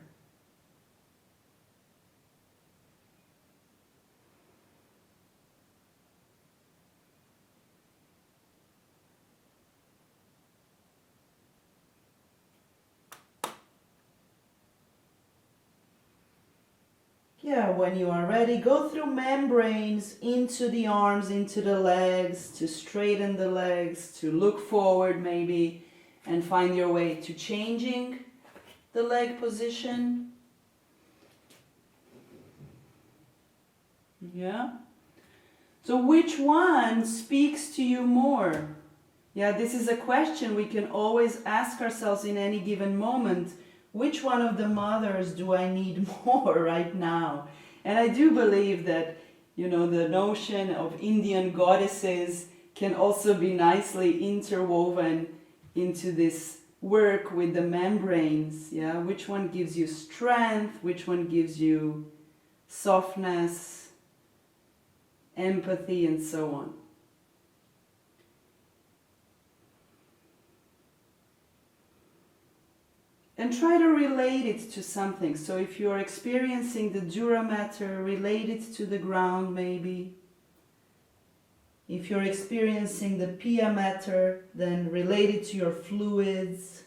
Yeah, when you are ready, go through membranes into the arms, into the legs, to straighten the legs, to look forward maybe, and find your way to changing the leg position. Yeah. So which one speaks to you more? Yeah, this is a question we can always ask ourselves in any given moment. Which one of the mothers do I need more right now? And I do believe that, you know, the notion of Indian goddesses can also be nicely interwoven into this work with the membranes. Yeah, which one gives you strength? Which one gives you softness, empathy, and so on? And try to relate it to something. So if you're experiencing the Dura Mater, relate it to the ground maybe. If you're experiencing the Pia Mater, then relate it to your fluids.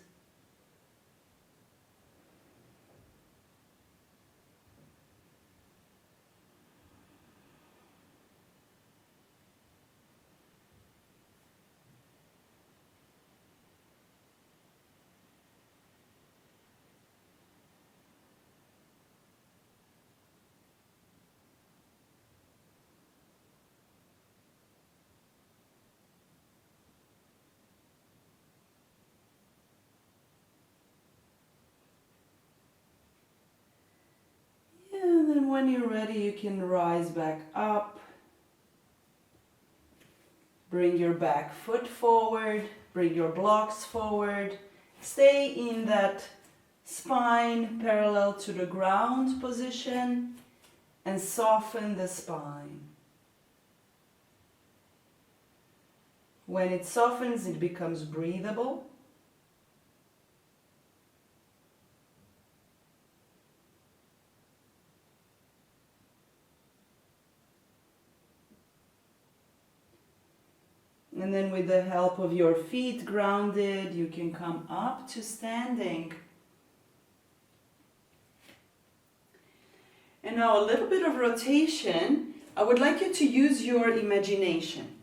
And then when you're ready, you can rise back up. Bring your back foot forward, bring your blocks forward. Stay in that spine parallel to the ground position and soften the spine. When it softens, it becomes breathable. And then with the help of your feet grounded, you can come up to standing. And now a little bit of rotation. I would like you to use your imagination.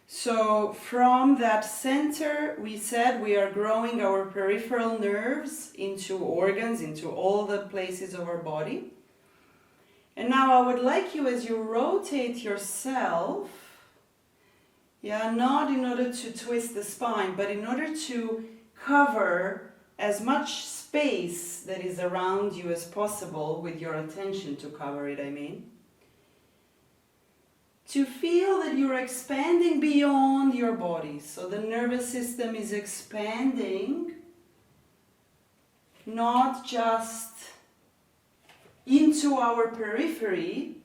So from that center, we said we are growing our peripheral nerves into organs, into all the places of our body. And now I would like you, as you rotate yourself, not in order to twist the spine, but in order to cover as much space that is around you as possible with your attention to cover it, I mean. To feel that you're expanding beyond your body. So the nervous system is expanding, not just into our periphery,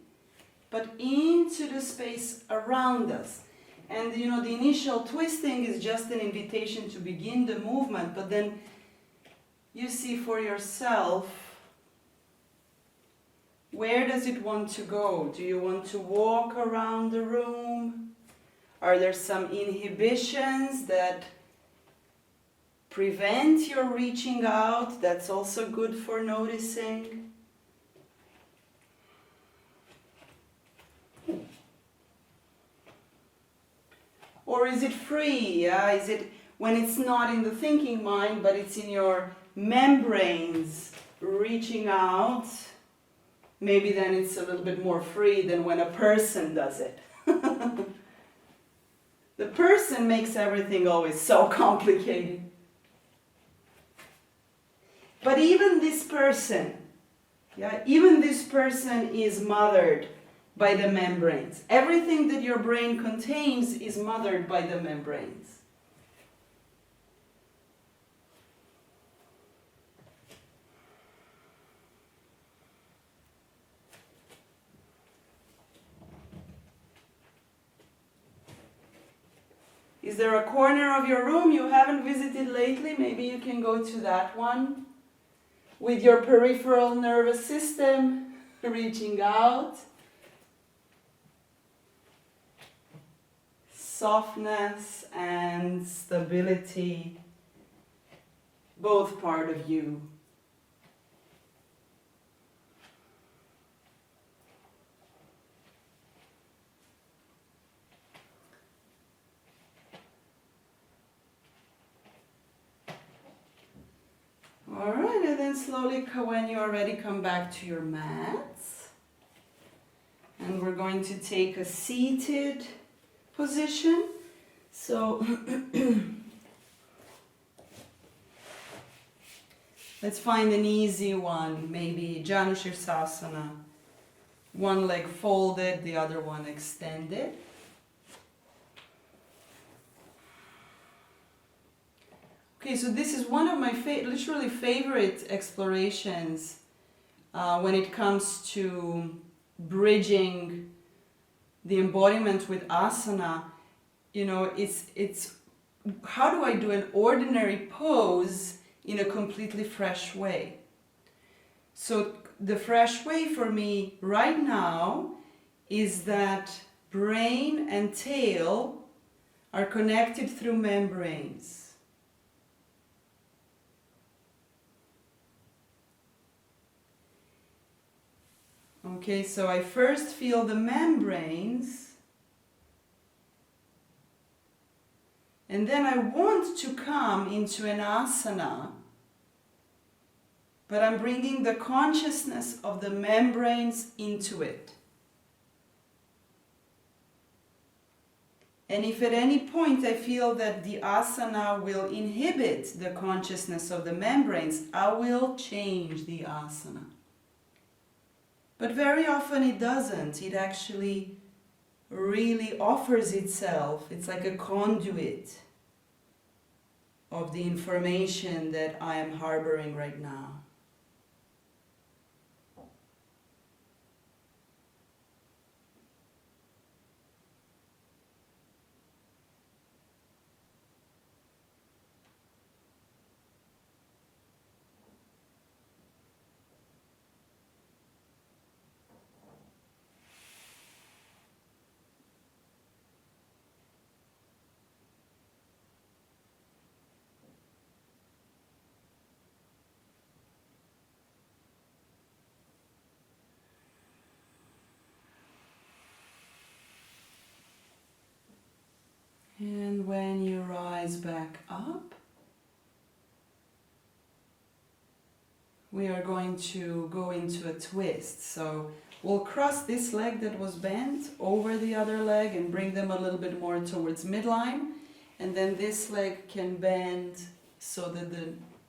but into the space around us. And the initial twisting is just an invitation to begin the movement, but then you see for yourself, where does it want to go? Do you want to walk around the room? Are there some inhibitions that prevent your reaching out? That's also good for noticing. Or is it free? Is it when it's not in the thinking mind, but it's in your membranes reaching out? Maybe then it's a little bit more free than when a person does it. The person makes everything always so complicated. But even this person is mothered by the membranes. Everything that your brain contains is mothered by the membranes. Is there a corner of your room you haven't visited lately? Maybe you can go to that one with your peripheral nervous system reaching out. Softness and stability, both part of you. then slowly, when you are ready, come back to your mats. And we're going to take a seated position. So let's find an easy one, maybe Janushirasana. One leg folded, the other one extended. Okay, so this is one of my literally favorite explorations when it comes to bridging the embodiment with asana. You know, it's how do I do an ordinary pose in a completely fresh way? So the fresh way for me right now is that brain and tail are connected through membranes. Okay, so I first feel the membranes, and then I want to come into an asana, but I'm bringing the consciousness of the membranes into it. And if at any point I feel that the asana will inhibit the consciousness of the membranes, I will change the asana. But very often it doesn't. It actually really offers itself. It's like a conduit of the information that I am harboring right now. And when you rise back up, we are going to go into a twist. So we'll cross this leg that was bent over the other leg and bring them a little bit more towards midline. And then this leg can bend so that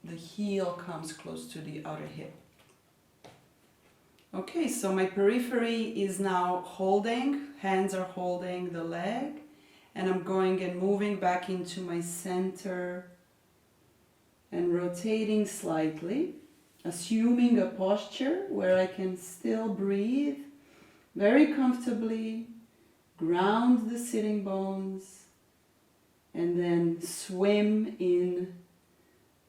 the heel comes close to the outer hip. Okay, so my periphery is now holding, hands are holding the leg. And I'm going and moving back into my center and rotating slightly, assuming a posture where I can still breathe very comfortably, ground the sitting bones, and then swim in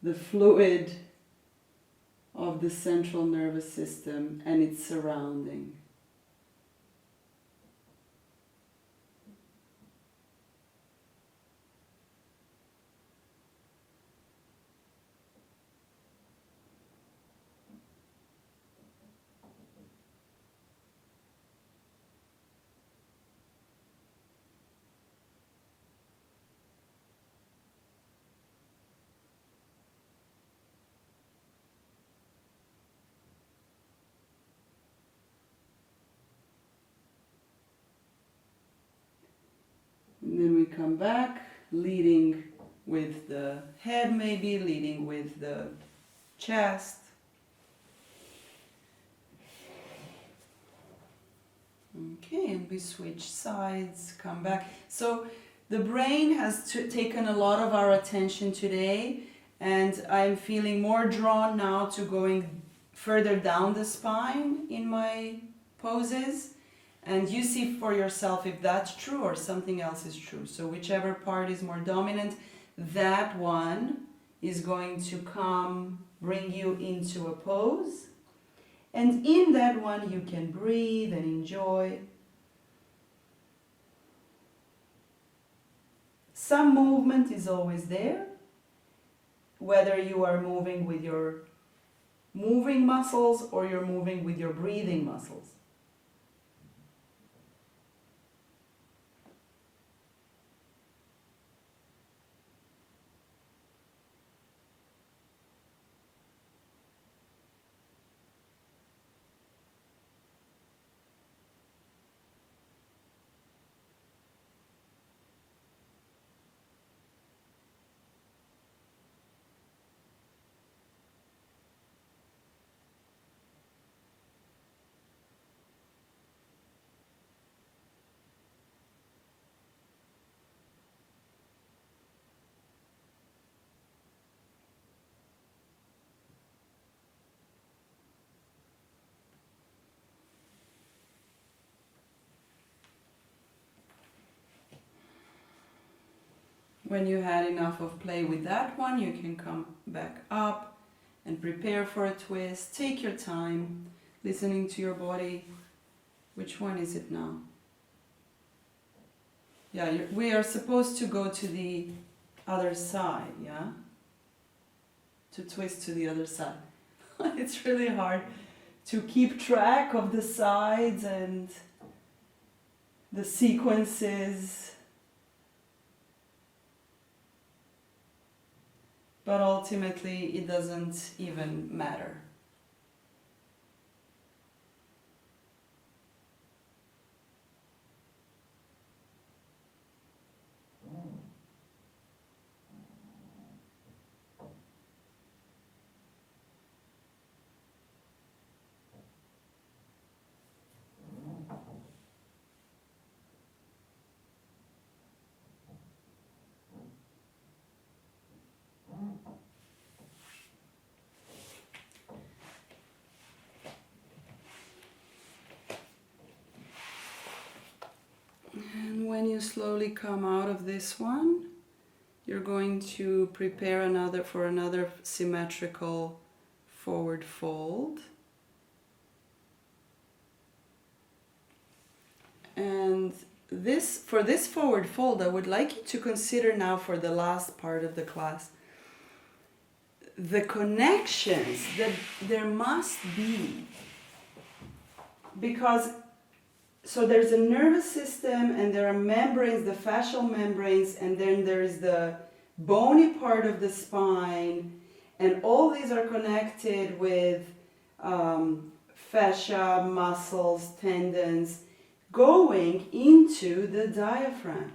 the fluid of the central nervous system and its surrounding. And then we come back, leading with the head maybe, leading with the chest. Okay, and we switch sides, come back. So the brain has taken a lot of our attention today, and I'm feeling more drawn now to going further down the spine in my poses. And you see for yourself if that's true or something else is true. So whichever part is more dominant, that one is going to bring you into a pose. And in that one you can breathe and enjoy. Some movement is always there, whether you are moving with your moving muscles or you're moving with your breathing muscles. When you had enough of play with that one, you can come back up and prepare for a twist. Take your time, listening to your body. Which one is it now? Yeah, we are supposed to go to the other side, yeah? To twist to the other side. It's really hard to keep track of the sides and the sequences. But ultimately, it doesn't even matter. And when you slowly come out of this one, you're going to prepare for another symmetrical forward fold. And for this forward fold, I would like you to consider now for the last part of the class the connections that there must be. Because so there's a nervous system and there are membranes, the fascial membranes, and then there's the bony part of the spine, and all these are connected with fascia, muscles, tendons, going into the diaphragm.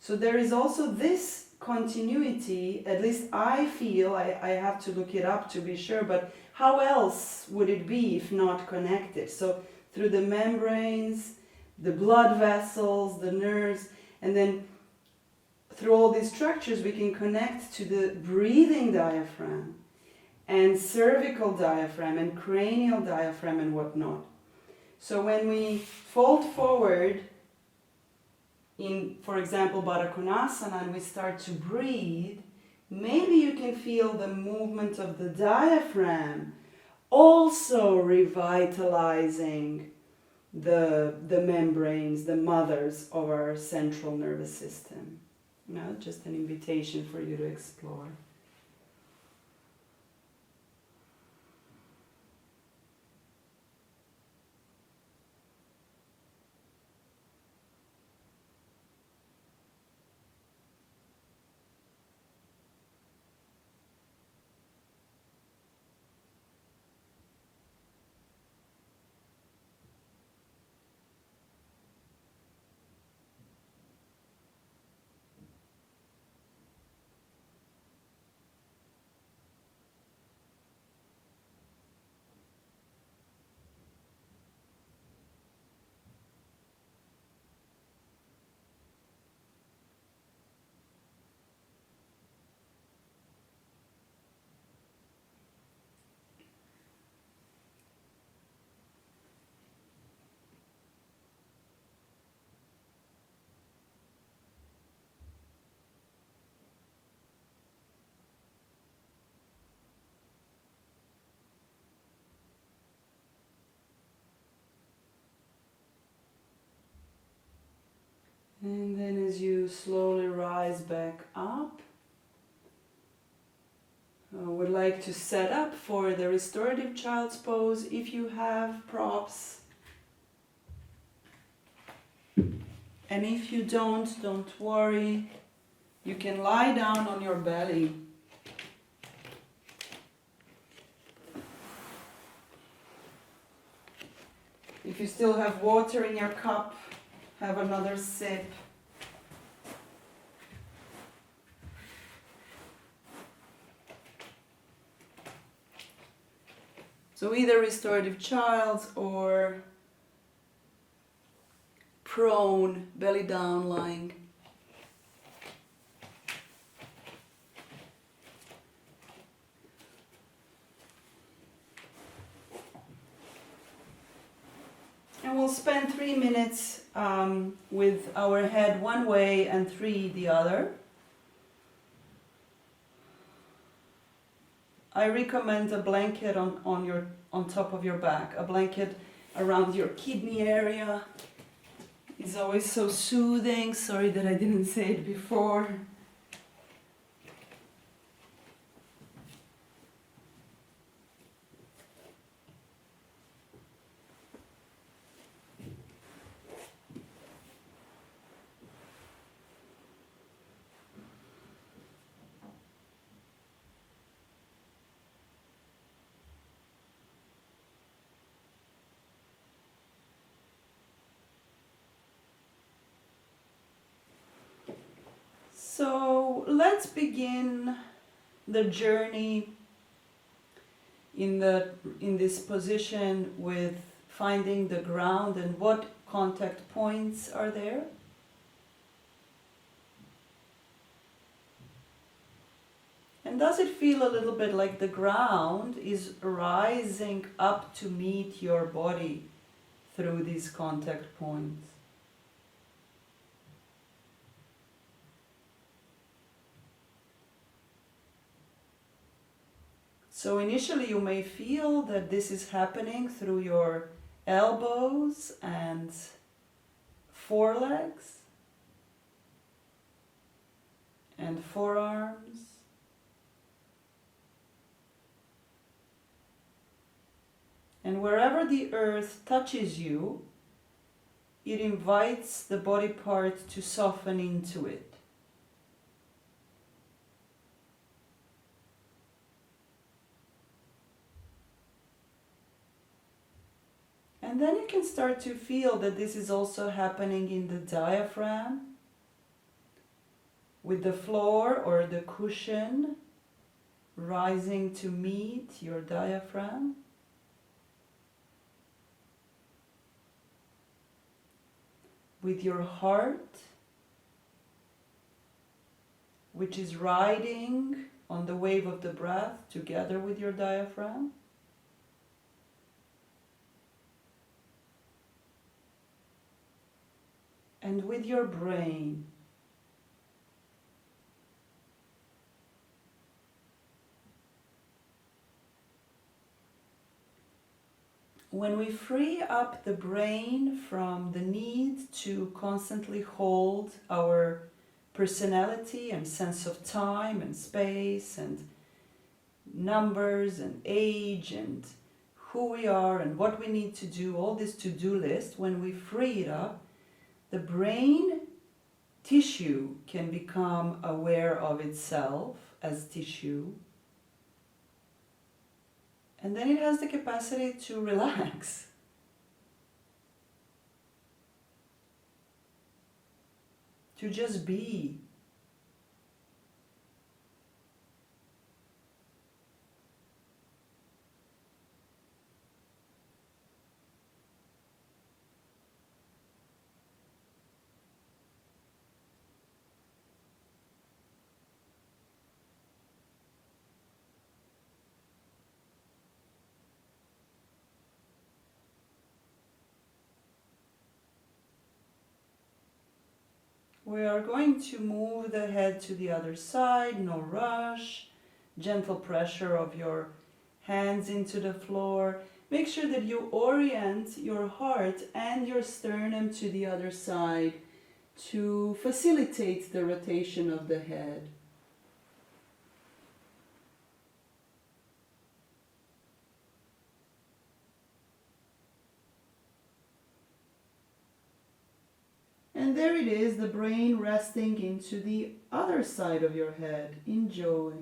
So there is also this continuity, at least I feel, I have to look it up to be sure, but how else would it be if not connected? So through the membranes, the blood vessels, the nerves, and then through all these structures we can connect to the breathing diaphragm and cervical diaphragm and cranial diaphragm and whatnot. So when we fold forward in, for example, Baddha Konasana, and we start to breathe, maybe you can feel the movement of the diaphragm also revitalizing the membranes, the mothers of our central nervous system. Just an invitation for you to explore. And then as you slowly rise back up, I would like to set up for the restorative child's pose if you have props. And if you don't worry. You can lie down on your belly. If you still have water in your cup, have another sip. So either restorative child or prone, belly down lying. And we'll spend 3 minutes with our head one way and 3 the other. I recommend a blanket on top of your back. A blanket around your kidney area is always so soothing. Sorry that I didn't say it before. So let's begin the journey in this position with finding the ground and what contact points are there. And does it feel a little bit like the ground is rising up to meet your body through these contact points? So initially you may feel that this is happening through your elbows and forelegs and forearms. And wherever the earth touches you, it invites the body part to soften into it. And then you can start to feel that this is also happening in the diaphragm, with the floor or the cushion rising to meet your diaphragm. With your heart, which is riding on the wave of the breath together with your diaphragm. And with your brain. When we free up the brain from the need to constantly hold our personality and sense of time and space and numbers and age and who we are and what we need to do, all this to-do list, when we free it up, the brain tissue can become aware of itself as tissue. And then it has the capacity to relax. To just be. We are going to move the head to the other side, no rush, gentle pressure of your hands into the floor. Make sure that you orient your heart and your sternum to the other side to facilitate the rotation of the head. And there it is, the brain resting into the other side of your head. Enjoy.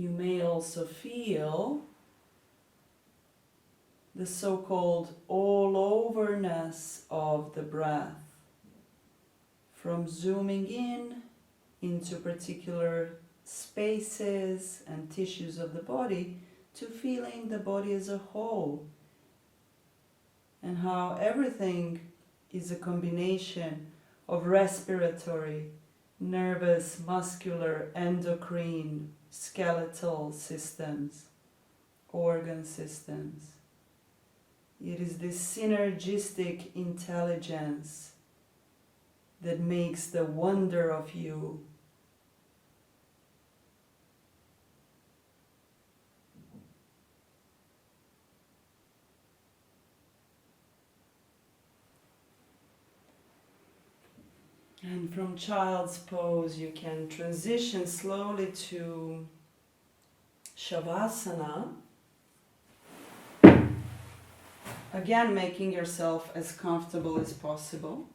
You may also feel the so-called all-overness of the breath, from zooming in into particular spaces and tissues of the body to feeling the body as a whole, and how everything is a combination of respiratory, nervous, muscular, endocrine, skeletal systems, organ systems. It is this synergistic intelligence that makes the wonder of you. And from child's pose, you can transition slowly to Shavasana. Again, making yourself as comfortable as possible.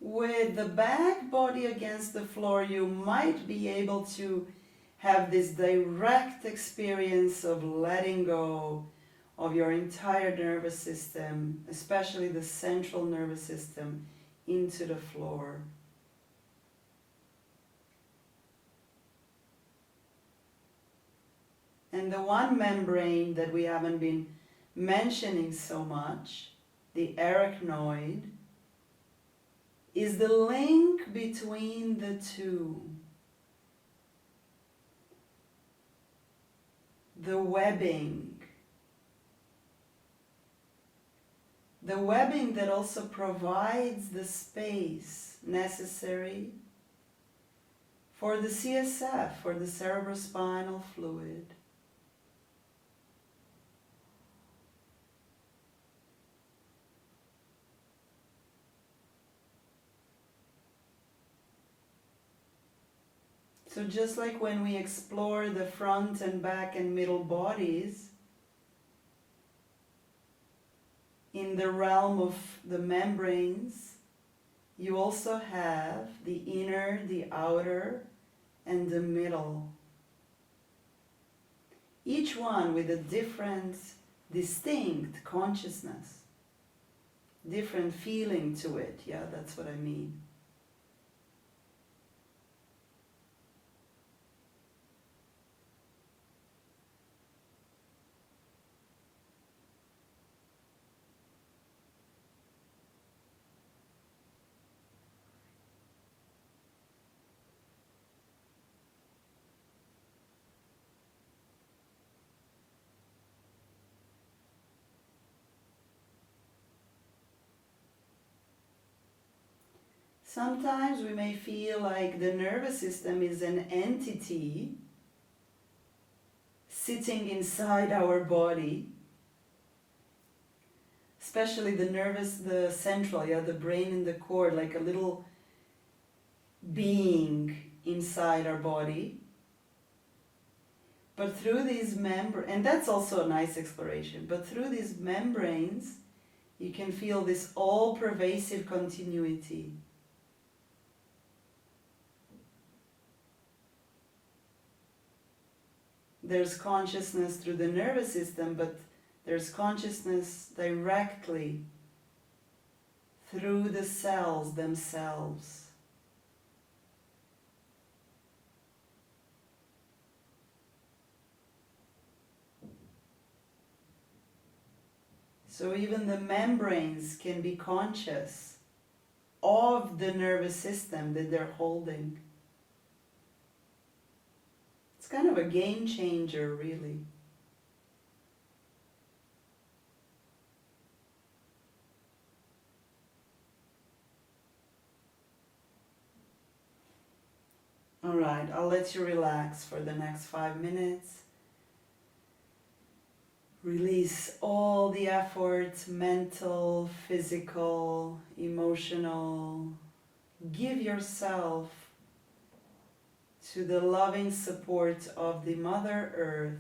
With the back body against the floor, you might be able to have this direct experience of letting go of your entire nervous system, especially the central nervous system, into the floor. And the one membrane that we haven't been mentioning so much, the arachnoid, is the link between the two. The webbing. The webbing that also provides the space necessary for the CSF, for the cerebrospinal fluid. So just like when we explore the front and back and middle bodies, in the realm of the membranes, you also have the inner, the outer, and the middle. Each one with a different, distinct consciousness, different feeling to it. Yeah, that's what I mean. Sometimes we may feel like the nervous system is an entity sitting inside our body, especially the central, the brain and the core, like a little being inside our body. But through these and that's also a nice exploration, but through these membranes, you can feel this all-pervasive continuity. There's consciousness through the nervous system, but there's consciousness directly through the cells themselves. So even the membranes can be conscious of the nervous system that they're holding. It's kind of a game changer, really. All right, I'll let you relax for the next 5 minutes. Release all the effort, mental, physical, emotional. Give yourself to the loving support of the Mother Earth.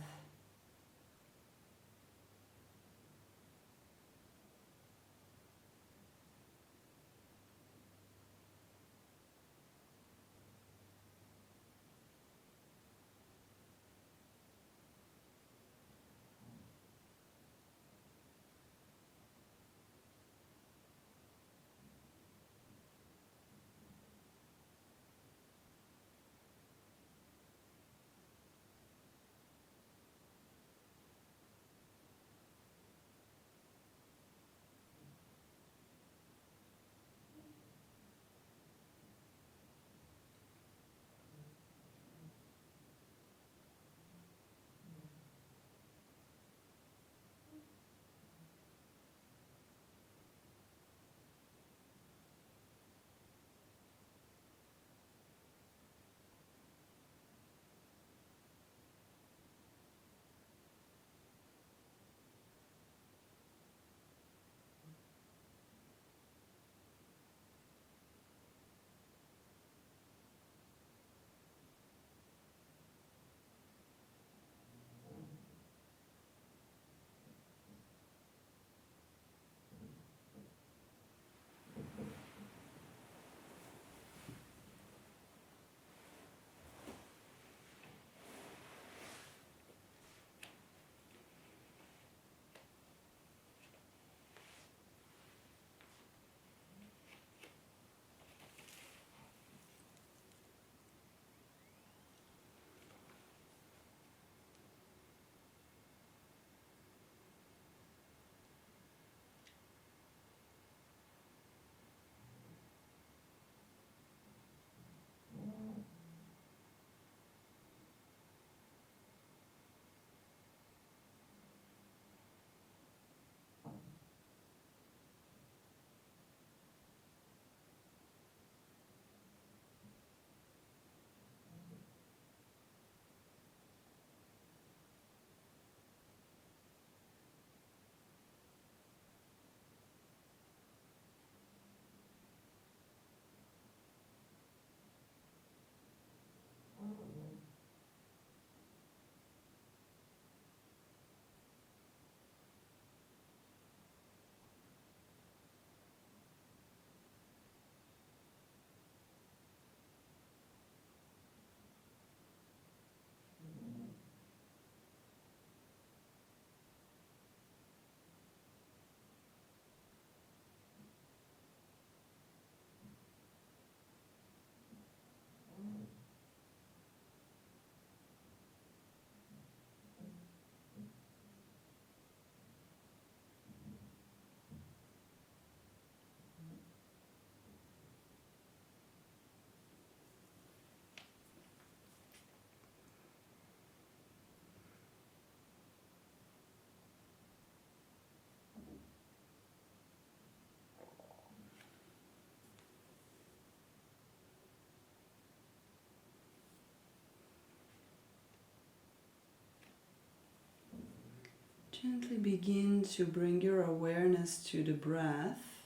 Gently begin to bring your awareness to the breath.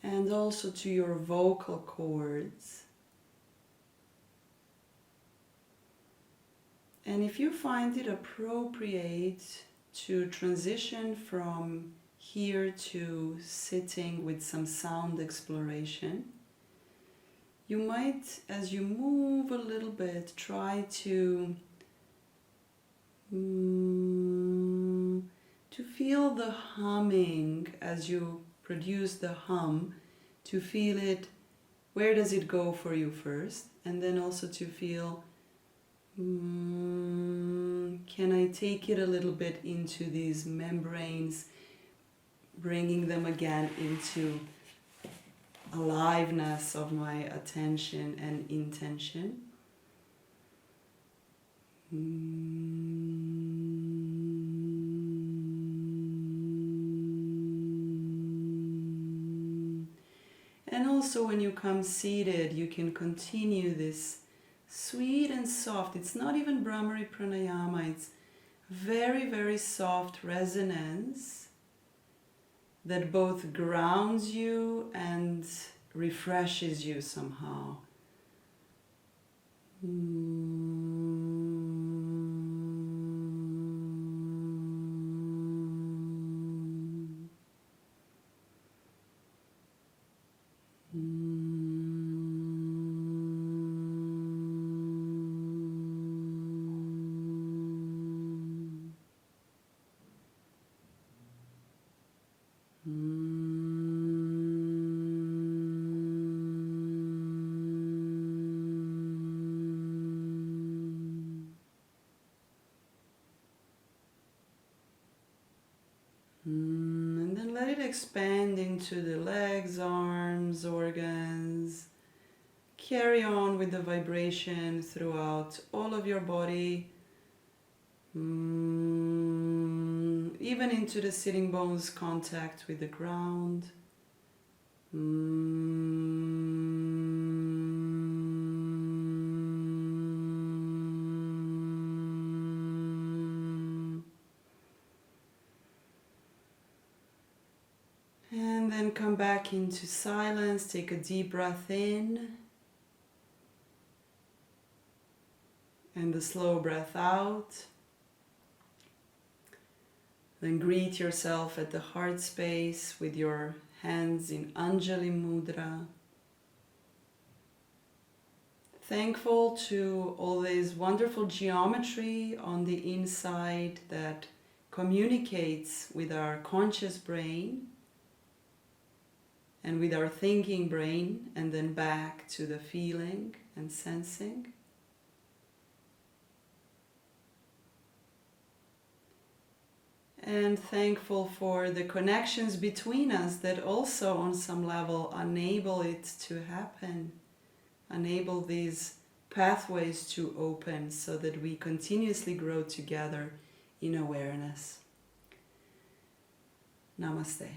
And also to your vocal cords. And if you find it appropriate to transition from here to sitting with some sound exploration, you might, as you move a little bit, try to feel the humming as you produce the hum, to feel it, where does it go for you first, and then also to feel, can I take it a little bit into these membranes, bringing them again into aliveness of my attention and intention. also when you come seated, you can continue this sweet and soft. It's not even Brahmari Pranayama, it's very, very soft resonance that both grounds you and refreshes you somehow. And then let it expand into the legs, arms, organs. Carry on with the vibration throughout all of your body, even into the sitting bones contact with the ground. And then come back into silence. Take a deep breath in and a slow breath out. Then greet yourself at the heart space with your hands in Anjali Mudra. Thankful to all this wonderful geometry on the inside that communicates with our conscious brain and with our thinking brain, and then back to the feeling and sensing. And thankful for the connections between us that also on some level enable it to happen, enable these pathways to open so that we continuously grow together in awareness. Namaste.